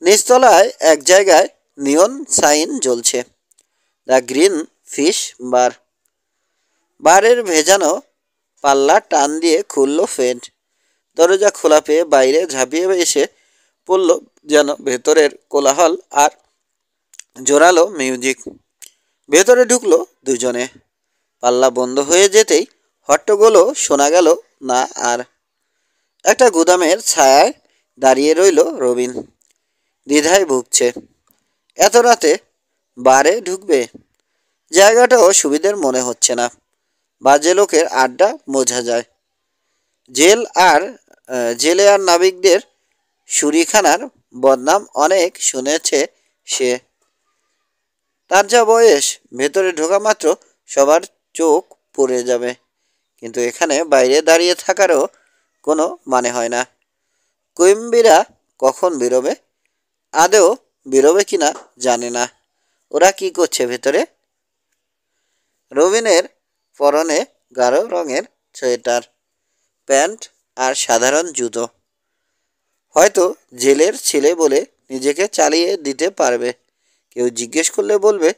নিচতলায় এক জায়গায় নিয়ন সাইন জ্বলছে, দ্য গ্রিন ফিশ বার। বারের ভেজানো পাল্লা টান দিয়ে খুলল ফেড। দরজা খোলা পেয়ে বাইরে ঝাঁপিয়ে এসে পড়ল যেন ভেতরের কোলাহল আর জোরালো মিউজিক। ভেতরে ঢুকলো দুজনে। পাল্লা বন্ধ হয়ে যেতেই হট্টগোলও শোনা গেল না আর। একটা গুদামের ছায়ায় দাঁড়িয়ে রইল রবিন। দ্বিধায় ভুগছে। এত রাতে বারে ঢুকবে? জায়গাটাও সুবিধের মনে হচ্ছে না। বাজে লোকের আড্ডা বোঝা যায়। জেল আর জেলে আর নাবিকদের শুরিখানার বদনাম অনেক শুনেছে সে। তার যা বয়স, ভেতরে ঢোকা মাত্র সবার চোখ পড়ে যাবে। কিন্তু এখানে বাইরে দাঁড়িয়ে থাকারও কোনো মানে হয় না। কুইম্বিরা কখন বেরোবে? আদেও বেরোবে কিনা জানে না। ওরা কি করছে ভেতরে? রবিনের পরনে গাঢ় রঙের সোয়েটার, প্যান্ট আর সাধারণ জুতো। হয়তো জেলের ছেলে বলে নিজেকে চালিয়ে দিতে পারবে। কেউ জিজ্ঞেস করলে বলবে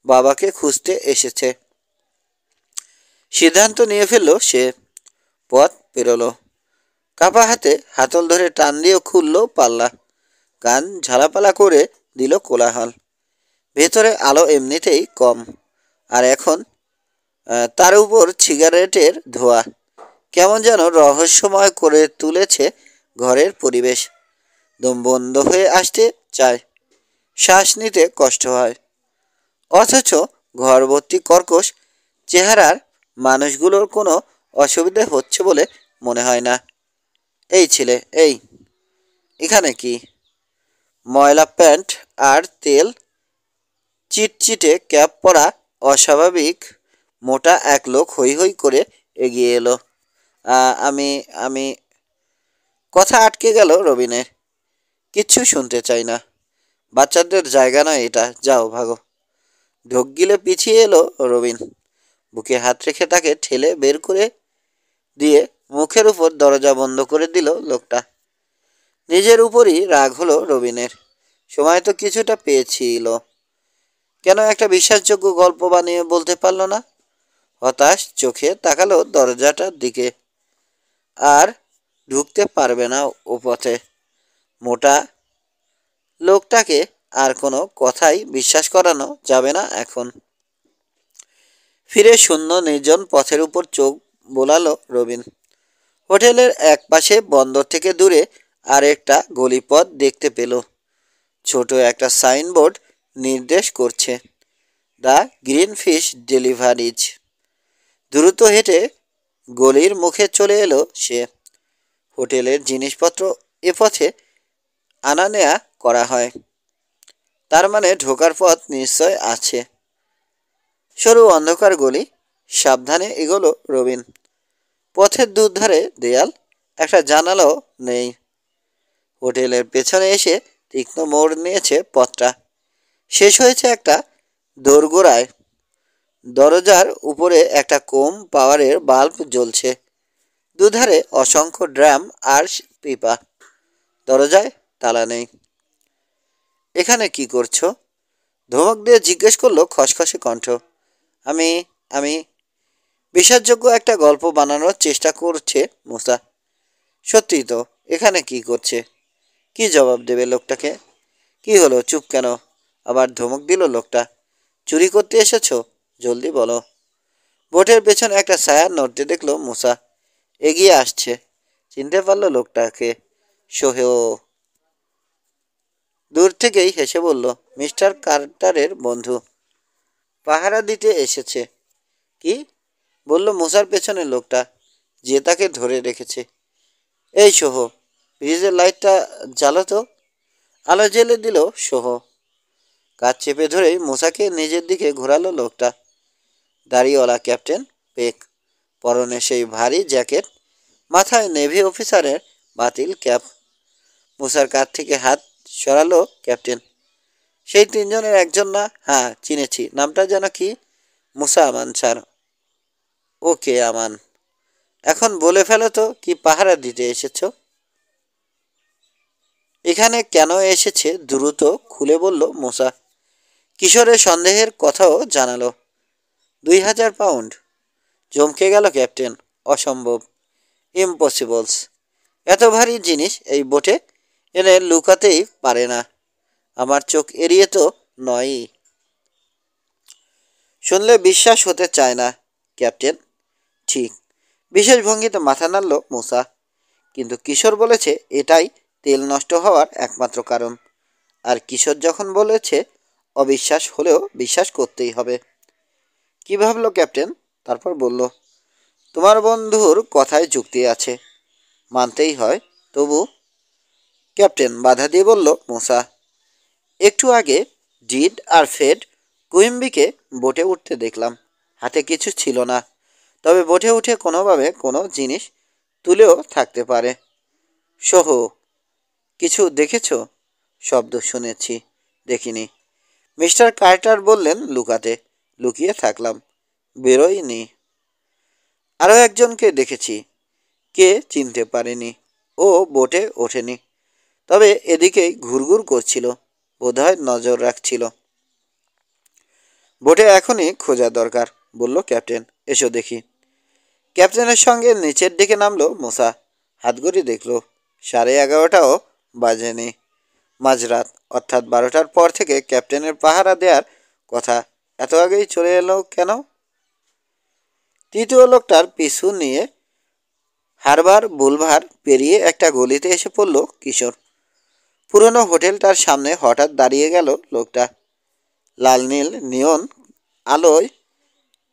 বাবাকে খুঁজতে এসেছে। সিদ্ধান্ত নিয়ে ফেলল সে। পথ পেরোলো। কাপা হাতে হাতল ধরে টান দিয়ে খুলল পাল্লা। গান ঝালাপালা করে দিল কোলাহল। ভেতরে আলো এমনিতেই কম, আর এখন তার উপর সিগারেটের ধোঁয়া কেমন যেন রহস্যময় করে তুলেছে ঘরের পরিবেশ। দম বন্ধ হয়ে আসতে চায়, শ্বাস নিতে কষ্ট হয়। অথচ ঘরভর্তি কর্কশ চেহারার মানুষগুলোর কোনো অসুবিধে হচ্ছে বলে মনে হয় না। এই ছেলে, এই এখানে কি? ময়লা প্যান্ট আর তেল চিটচিটে ক্যাপ পরা অস্বাভাবিক মোটা এক লোক হৈ হৈ করে এগিয়ে এলো। আমি আমি কথা আটকে গেল রবিনের। কিচ্ছু শুনতে চাই না। বাচ্চাদের জায়গা নয় এটা, যাও ভাগো। ঢোক গিলে পিছিয়ে এলো রবিন। বুকে হাত রেখে তাকে ঠেলে বের করে দিয়ে মুখের উপর দরজা বন্ধ করে দিল লোকটা। নিজের উপরই রাগ হলো রবিনের। সময় তো কিছুটা পেয়েছিল, কেন একটা বিশ্বাসযোগ্য গল্প বানিয়ে বলতে পারল না? হতাশ চোখে তাকালো দরজাটার দিকে। আর ঢুকতে পারবে না ও পথে। মোটা লোকটাকে আর কোনো কথাই বিশ্বাস করানো যাবে না এখন। ফিরে শূন্য নির্জন পথের উপর চোখ বোলালো রবিন। হোটেলের এক পাশে বন্দর থেকে দূরে আর একটা গলিপথ দেখতে পেল। ছোট একটা সাইনবোর্ড নির্দেশ করছে, দ্য গ্রিন ফিশ ডেলিভারিজ। দ্রুত হেঁটে গলির মুখে চলে এলো সে। হোটেলের জিনিসপত্র এ পথে আনা নেয়া করা হয়, তার মানে ঢোকার পথ নিশ্চয় আছে। সরু অন্ধকার গলি, সাবধানে এগোলো রবিন। পথের দুধারে দেয়াল, একটা জানালাও নেই। হোটেলের পেছনে এসে তীক্ষ্ণ মোড় নিয়েছে পথটা। শেষ হয়েছে একটা দোরগোড়ায়। দরজার উপরে একটা কম পাওয়ারের বাল্ব জ্বলছে। দুধারে অসংখ্য ড্রাম আর পিপা। দরজায় তালা নেই। এখানে কি করছো? ধমক দিয়ে জিজ্ঞেস করলো খসখসে কণ্ঠ। আমি আমি বিশ্বাসযোগ্য একটা গল্প বানানোর চেষ্টা করছে মুসা। সত্যি তো, এখানে কি করছে? কি জবাব দেবে লোকটাকে? কি হলো, চুপ কেন? আবার ধমক দিল লোকটা। চুরি করতে এসেছো? জলদি বলো। বোটের পেছনে একটা ছায়া নড়তে দেখলো মুসা। এগিয়ে আসছে। চিনতে পারলো লোকটাকে। সোহেও। দূর থেকেই হেসে বলল, মিস্টার কার্টারের বন্ধু। পাহারা দিতে এসেছে। কি? বলল মুসার পেছনে লোকটা, যে তাকে ধরে রেখেছে। এই সোহ, ব্রিজের লাইটটা জ্বালো তো। আলো জ্বেলে দিল সোহ। কাজ চেপে ধরেই মুসাকে নিজের দিকে ঘোরালো লোকটা। দাড়িওয়ালা ক্যাপ্টেন পেক, পরনে সেই ভারী জ্যাকেট, মাথায় নেভি অফিসারের বাতিল ক্যাপ। মুসার কাঁধ থেকে হাত সরালো ক্যাপ্টেন। সেই তিনজনের একজন না? হ্যাঁ, চিনেছি। নামটা যেন কি? মুসা আমান স্যার। ওকে আমান। এখন বলে ফেলো তো, কি পাহারা দিতে এসেছো? এখানে কেন এসেছে দ্রুত খুলে বলল মুসা। কিশোরের সন্দেহের কথাও জানালো। 2,000 পাউন্ড! চমকে গেল ক্যাপ্টেন। অসম্ভব, ইম্পসিবলস। এত ভারী জিনিস এই বোটে এনে লুকাতেই পারে না। আমার চোখ এড়িয়ে তো নয়ই। শুনলে বিশ্বাস হতে চায় না ক্যাপ্টেন। ঠিক। বিশেষ ভঙ্গিতে মাথা নাড়ল মূসা। কিন্তু কিশোর বলেছে এটাই তেল নষ্ট হওয়ার একমাত্র কারণ। আর কিশোর যখন বলেছে অবিশ্বাস হলেও বিশ্বাস করতেই হবে। কি ভাবলো ক্যাপ্টেন? তারপর বলল, তোমার বন্ধুর কথায় যুক্তি আছে, মানতেই হয়। তবু ক্যাপ্টেন বাধা দিয়ে বলল মূসা, একটু আগে ডিড আর ফেড কুইম্বিকে বোটে উঠতে দেখলাম। হাতে কিছু ছিল না, তবে বোটে উঠে কোনোভাবে কোনো জিনিস তুলেও থাকতে পারে। সহ কিছু দেখেছ? শব্দ শুনেছি, দেখিনি। মিস্টার কার্টার বললেন লুকাতে। লুকিয়ে থাকলাম, বেরোয়নি। আরও একজনকে দেখেছি, কে চিনতে পারেনি। ও বোটে ওঠেনি, তবে এদিকেই ঘুরঘুর করছিল, বোধহয় নজর রাখছিল। বোটে এখনই খোঁজা দরকার, বলল ক্যাপ্টেন। এসো দেখি। ক্যাপ্টেনের সঙ্গে নিচের দিকে নামলো মূসা। হাতঘড়ি দেখল, 11:30টাও বাজেনি। মাঝরাত, অর্থাৎ 12টার পর থেকে ক্যাপ্টেনের পাহারা দেওয়ার কথা। এত আগেই চলে এলো কেন? তৃতীয় লোকটার পিছু নিয়ে হারবার বুলভার পেরিয়ে একটা গলিতে এসে পড়ল কিশোর। পুরনো হোটেলটার সামনে হঠাৎ দাঁড়িয়ে গেল লোকটা। লাল নীল নিয়ন আলোয়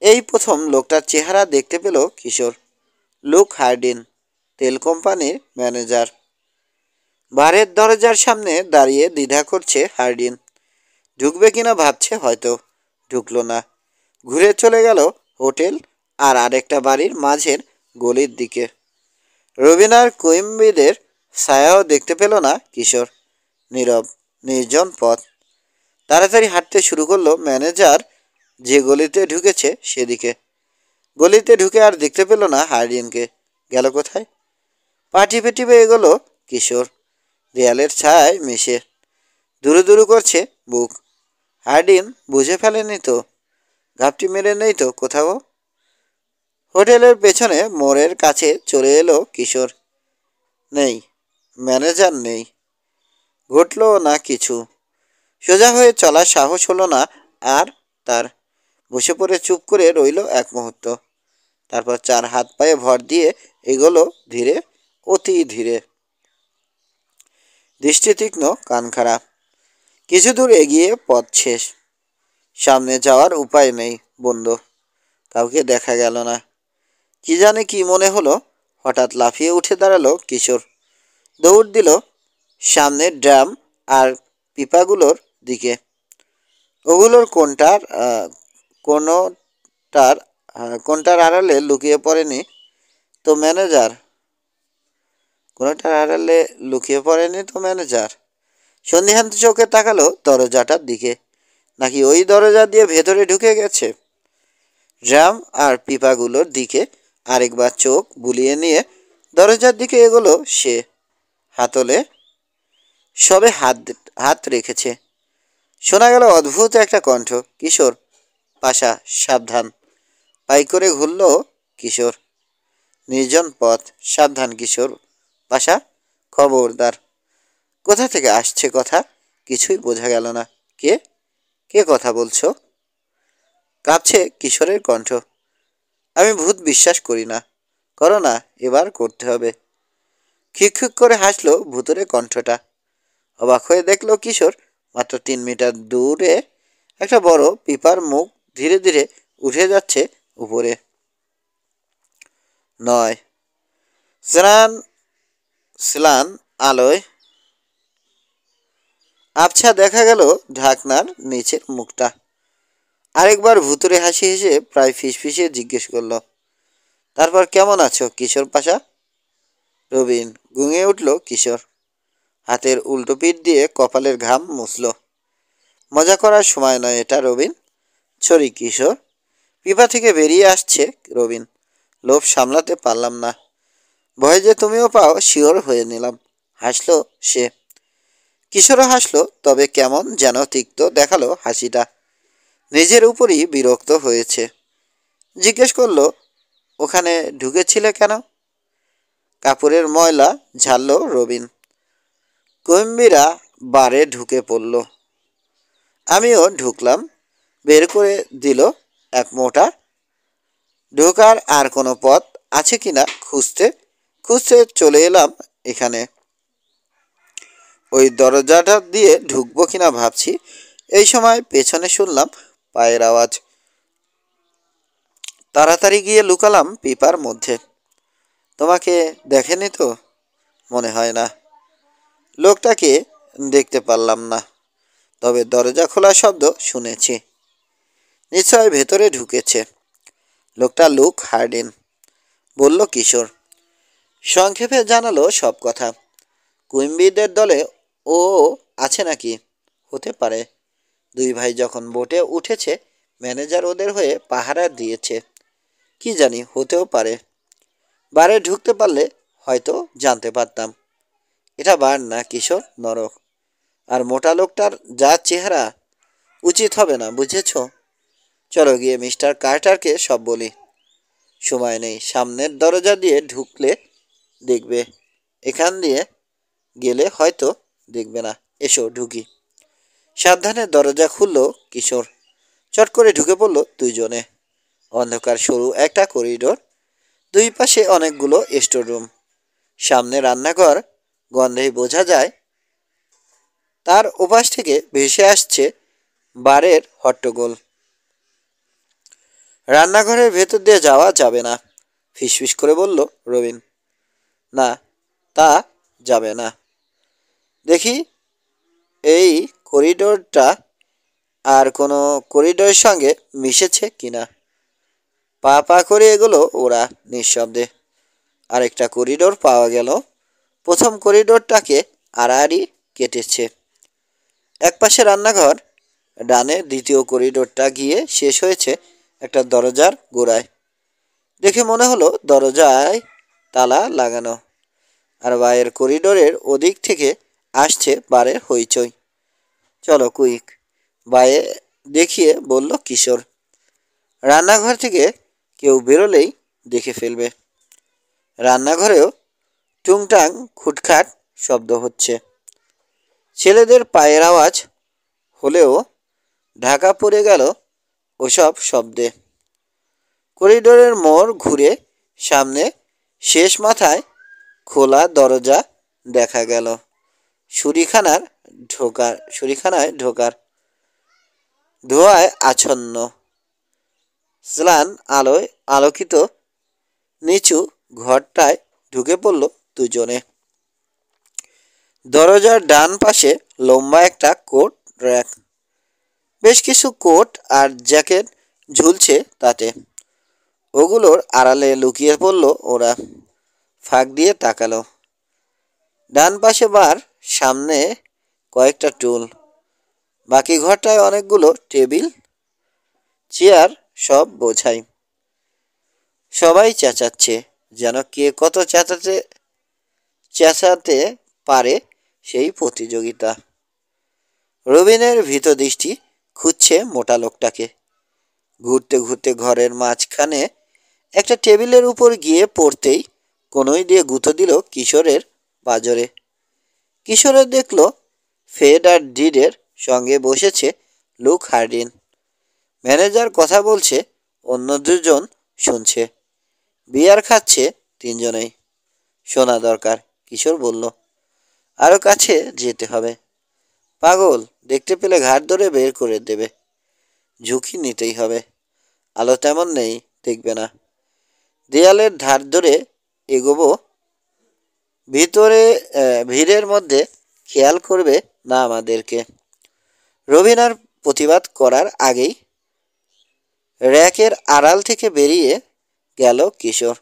এই প্রথম লোকটার চেহারা দেখতে পেল কিশোর। লুক হার্ডিন, তেল কোম্পানির ম্যানেজার। বারের দরজার সামনে দাঁড়িয়ে দ্বিধা করছে হার্ডিন। ঢুকবে কিনা ভাবছে, হয়তো। ঢুকলো না। ঘুরে চলে গেল হোটেল আর আরেকটা বাড়ির মাঝের গলির দিকে। রবিনার কুইম্বিদের ছায়াও দেখতে পেল না কিশোর। নীরব, নির্জন পথ। তাড়াতাড়ি হাঁটতে শুরু করলো ম্যানেজার যে গলিতে ঢুকেছে সেদিকে। গলিতে ঢুকে আর দেখতে পেল না হার্ডিনকে। গেল কোথায়? পা টিপে টিপে এগোলো কিশোর, দেয়ালের ছায় মিশে। দুরু দুরু করছে বুক। হার্ডিন বুঝে ফেলেনি তো? ঘাপটি মেরে নেই তো কোথাও? হোটেলের পেছনে মোড়ের কাছে চলে এলো কিশোর। নেই, ম্যানেজার নেই। ঘটল না কিছু। সোজা হয়ে চলার সাহস হলো না আর তার। বসে পড়ে চুপ করে রইল এক মুহূর্ত। তারপর 4 হাত পায়ে ভর দিয়ে এগোলো ধীরে, অতি ধীরে। দৃষ্টি তীক্ষ্ণ, কান খারাপ। কিছু দূর এগিয়ে পথ শেষ। সামনে যাওয়ার উপায় নেই, বন্ধ। কাউকে দেখা গেল না। কি জানে কি মনে হলো, হঠাৎ লাফিয়ে উঠে দাঁড়ালো কিশোর। দৌড় দিল সামনের ড্রাম আর পিপাগুলোর দিকে। ওগুলোর কোনোটার কোনটার আড়ালে লুকিয়ে পড়েনি তো ম্যানেজার? কোনোটার আড়ালে লুকিয়ে পড়েনি তো ম্যানেজার? সন্ধিহান চোখে তাকালো দরজাটার দিকে। নাকি ওই দরজা দিয়ে ভেতরে ঢুকে গেছে? ড্রাম আর পিপাগুলোর দিকে আরেকবার চোখ বুলিয়ে নিয়ে দরজার দিকে এগোলো সে। হাতলে সবে হাত রেখেছে। শোনা গেল অদ্ভুত একটা কণ্ঠ, কিশোর, পাশা, সাবধান। পাই করে ঘুরল কিশোর। নির্জন পথ, সাবধান কিশোর, পাশা, খবরদার। কোথা থেকে আসছে কথা, কিছুই বোঝা গেল না। কে কে কথা বলছো? কাঁপছে কিশোরের কণ্ঠ। আমি ভূত বিশ্বাস করি না। করো না, এবার করতে হবে। খিকখিক করে হাসলো ভূতুরে কণ্ঠটা। অবাক হয়ে দেখল কিশোর মাত্র 3 মিটার দূরে একটা বড় পিপার মুখ ধীরে ধীরে উঠে যাচ্ছে উপরে। নয়, স্নান আলোয় আবছা দেখা গেল ঢাকনার নিচের মুখটা। আরেকবার ভুতুরে হাসি হেসে প্রায় ফিসফিসিয়ে জিজ্ঞেস করল, তারপর কেমন আছো কিশোর পাশা? রবিন, গুঙে উঠল কিশোর। হাতের উল্টো পিঠ দিয়ে কপালের ঘাম মুছল। মজা করার সময় নয় এটা রবিন। সরি কিশোর। পিপা থেকে বেরিয়ে আসছে রবিন। লোভ সামলাতে পারলাম না। ভয় যে তুমিও পাও শিওর হয়ে নিলাম। হাসলো সে। কিশোরও হাসলো, তবে কেমন যেন তিক্ত দেখালো হাসিটা। নিজের উপরই বিরক্ত হয়েছে। জিজ্ঞেস করলো, ওখানে ঢুকেছিলে কেন? কাপড়ের ময়লা ঝাড়ল রবিন। কুইম্বিরা বারে ঢুকে পড়ল। আমিও ঢুকলাম। বের করে দিল এক মোটা। ঢোকার আর কোনো পথ আছে কিনা খুঁজতে খুঁজতে চলে এলাম এখানে। ওই দরজাটা দিয়ে ঢুকবো কিনা ভাবছি, এই সময় পেছনে শুনলাম পায়ের আওয়াজ। তাড়াতাড়ি গিয়ে লুকালাম পিপার মধ্যে। তোমাকে দেখেনি তো? মনে হয় না। লোকটাকে দেখতে পারলাম না, তবে দরজা খোলার শব্দ শুনেছি। নিশ্চয় ভেতরে ঢুকেছে। লোকটা লুক হার্ডিন, বলল কিশোর। সংক্ষেপে জানালো সব কথা। কুইম্বিদের দলে ও আছে নাকি? হতে পারে। দুই ভাই যখন বোটে উঠেছে, ম্যানেজার ওদের হয়ে পাহারা দিয়েছে। কি জানি, হতেও পারে। বারে ঢুকতে পারলে হয়তো জানতে পারতাম। এটা বার না কিশোর, নরক। আর মোটা লোকটার যা চেহারা, উচিত হবে না, বুঝেছ? চলো গিয়ে মিস্টার কার্টারকে সব বলি। সময় নেই। সামনের দরজা দিয়ে ঢুকলে দেখবে, এখান দিয়ে গেলে হয়তো দেখবে না। এসো ঢুকি। সাবধানে দরজা খুলল কিশোর। চট করে ঢুকে পড়ল দুইজনে। অন্ধকার সরু একটা করিডোর, দুই পাশে অনেকগুলো স্টোর রুম। সামনে রান্নাঘর, গন্ধেই বোঝা যায়। তার ওপাশ থেকে ভেসে আসছে বারের হট্টগোল। রান্নাঘরের ভেতর দিয়ে যাওয়া যাবে না, ফিসফিস করে বলল রবিন। না, তা যাবে না। দেখি এই করিডোরটা আর কোনো করিডোরের সঙ্গে মিশেছে কিনা। পা পা করে এগোলো ওরা নিঃশব্দে। আরেকটা করিডোর পাওয়া গেল। প্রথম করিডোরটাকে আড়াআড়ি কেটেছে। একপাশে রান্নাঘর, ডানে দ্বিতীয় করিডোরটা গিয়ে শেষ হয়েছে একটা দরজার গোড়ায়। দেখে মনে হলো দরজায় তালা লাগানো। আর বাইরের করিডোরের ওদিক থেকে আসছে বারের হইচই। চলো কুইক, বাইরে দেখিয়ে বলল কিশোর। রান্নাঘর থেকে কেউ বেরোলেই দেখে ফেলবে। রান্নাঘরেও টুংটাং খুটখাট শব্দ হচ্ছে। ছেলেদের পায়ের আওয়াজ হলেও ঢাকা পড়ে গেল ওসব শব্দে। করিডোরের মোড় ঘুরে সামনে শেষ মাথায় খোলা দরজা দেখা গেল। শুরিখানায় ঢোকার ধোঁয়ায় আচ্ছন্ন। স্লান আলোয় আলোকিত নিচু ঘরটায় ঢুকে পড়ল দুজনে। দরজার ডান পাশে লম্বা একটা কোট র্যাক। বেশ কিছু কোট আর জ্যাকেট ঝুলছে তাতে। ওগুলোর আড়ালে লুকিয়ে পড়ল ওরা। ফাঁক দিয়ে তাকালো। ডান পাশে বার, সামনে কয়েকটা টুল। বাকি ঘরটায় অনেকগুলো টেবিল, চেয়ার, সব বোঝাই। সবাই চেঁচাচ্ছে, যেন কে কত চেঁচাতে পারে সেই প্রতিযোগিতা। রবিনের ভীত দৃষ্টি খুঁজছে মোটা লোকটাকে। ঘুরতে ঘুরতে ঘরের মাঝখানে একটা টেবিলের উপর গিয়ে পড়তেই কনুই দিয়ে গুঁতো দিল কিশোরের পাঁজরে। কিশোরের দেখল ফেড আর ডিডের সঙ্গে বসেছে লুক হার্ডিন। ম্যানেজার কথা বলছে, অন্য দুজন শুনছে। বিয়ার খাচ্ছে তিনজনেই। শোনা দরকার, কিশোর বলল। আরও কাছে যেতে হবে। পাগল, দেখতে পেলে ঘাট ধরে বের করে দেবে। ঝুঁকি নিতেই হবে। আলো তেমন নেই, দেখবে না। দেয়ালের ধার ধরে এগোবো। ভিতরে ভিড়ের মধ্যে খেয়াল করবে না আমাদেরকে। রবিন আর প্রতিবাদ করার আগেই র্যাকের আড়াল থেকে বেরিয়ে গেল কিশোর।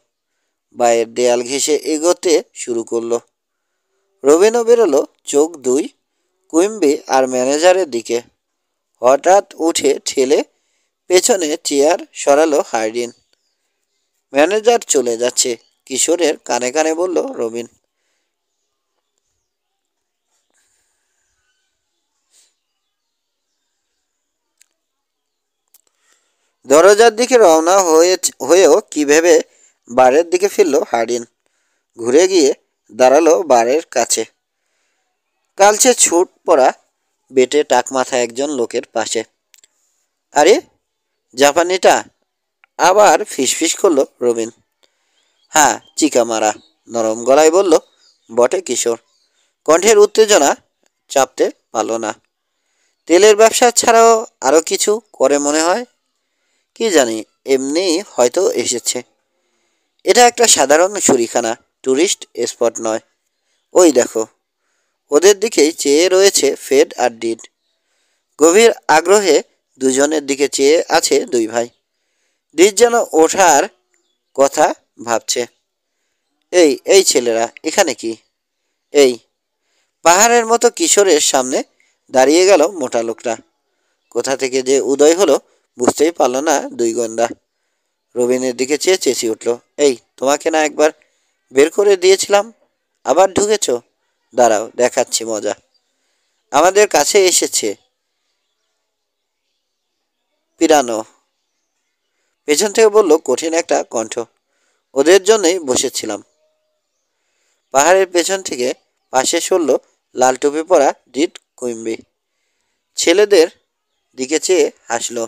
বাইরের দেয়াল ঘেঁষে এগোতে শুরু করলো। রবিনও বেরোলো, চোখ দুই কুইম্বি আর ম্যানেজারের দিকে। হঠাৎ উঠে ঠেলে পেছনে চেয়ার সরালো হার্ডিন। ম্যানেজার চলে যাচ্ছে, কিশোরের কানে কানে বলল রবিন। দরজার দিকে রওনা হয়েও কি ভেবে বারের দিকে ফিরল হার্ডিন। ঘুরে গিয়ে দাঁড়ালো বারের কাছে। কালচে ছুট পরা বেটে টাকমাথা একজন লোকের পাশে। আরে, জাপানিটা? আবার ফিসফিস করলো রবিন। হ্যাঁ, চিকা মারা, নরম গলায় বলল বটে কিশোর। কণ্ঠের উত্তেজনা চাপতে পারল না। তেলের ব্যবসা ছাড়াও আরও কিছু করে মনে হয়। কি জানি, এমনি হয়তো এসেছে। এটা একটা সাধারণ ছুরিখানা, ট্যুরিস্ট স্পট নয়। ওই দেখো। ওদের দিকেই চেয়ে রয়েছে ফেড আর ডিড। গভীর আগ্রহে দুজনের দিকে চেয়ে আছে দুই ভাই। ডিড যেন ওঠার কথা ভাবছে। এই এই ছেলেরা এখানে কি? এই পাহাড়ের মতো কিশোরের সামনে দাঁড়িয়ে গেল মোটা লোকটা। কোথা থেকে যে উদয় হলো বুঝতেই পারল না দুই গোয়েন্দা। রবিনের দিকে চেয়ে চেঁচিয়ে উঠল, এই, তোমাকে না একবার বের করে দিয়েছিলাম, আবার ঢুকেছ? দাঁড়াও, দেখাচ্ছি মজা। আমাদের কাছে এসেছে পিরানো। পেছন থেকে বলল কঠিন একটা কণ্ঠ। ওদের জন্যই বসেছিলাম। পাহাড়ের পেছন থেকে পাশে সরল লাল টুপি পরা ডিড কুইম্বি। ছেলেদের দিকে চেয়ে হাসল।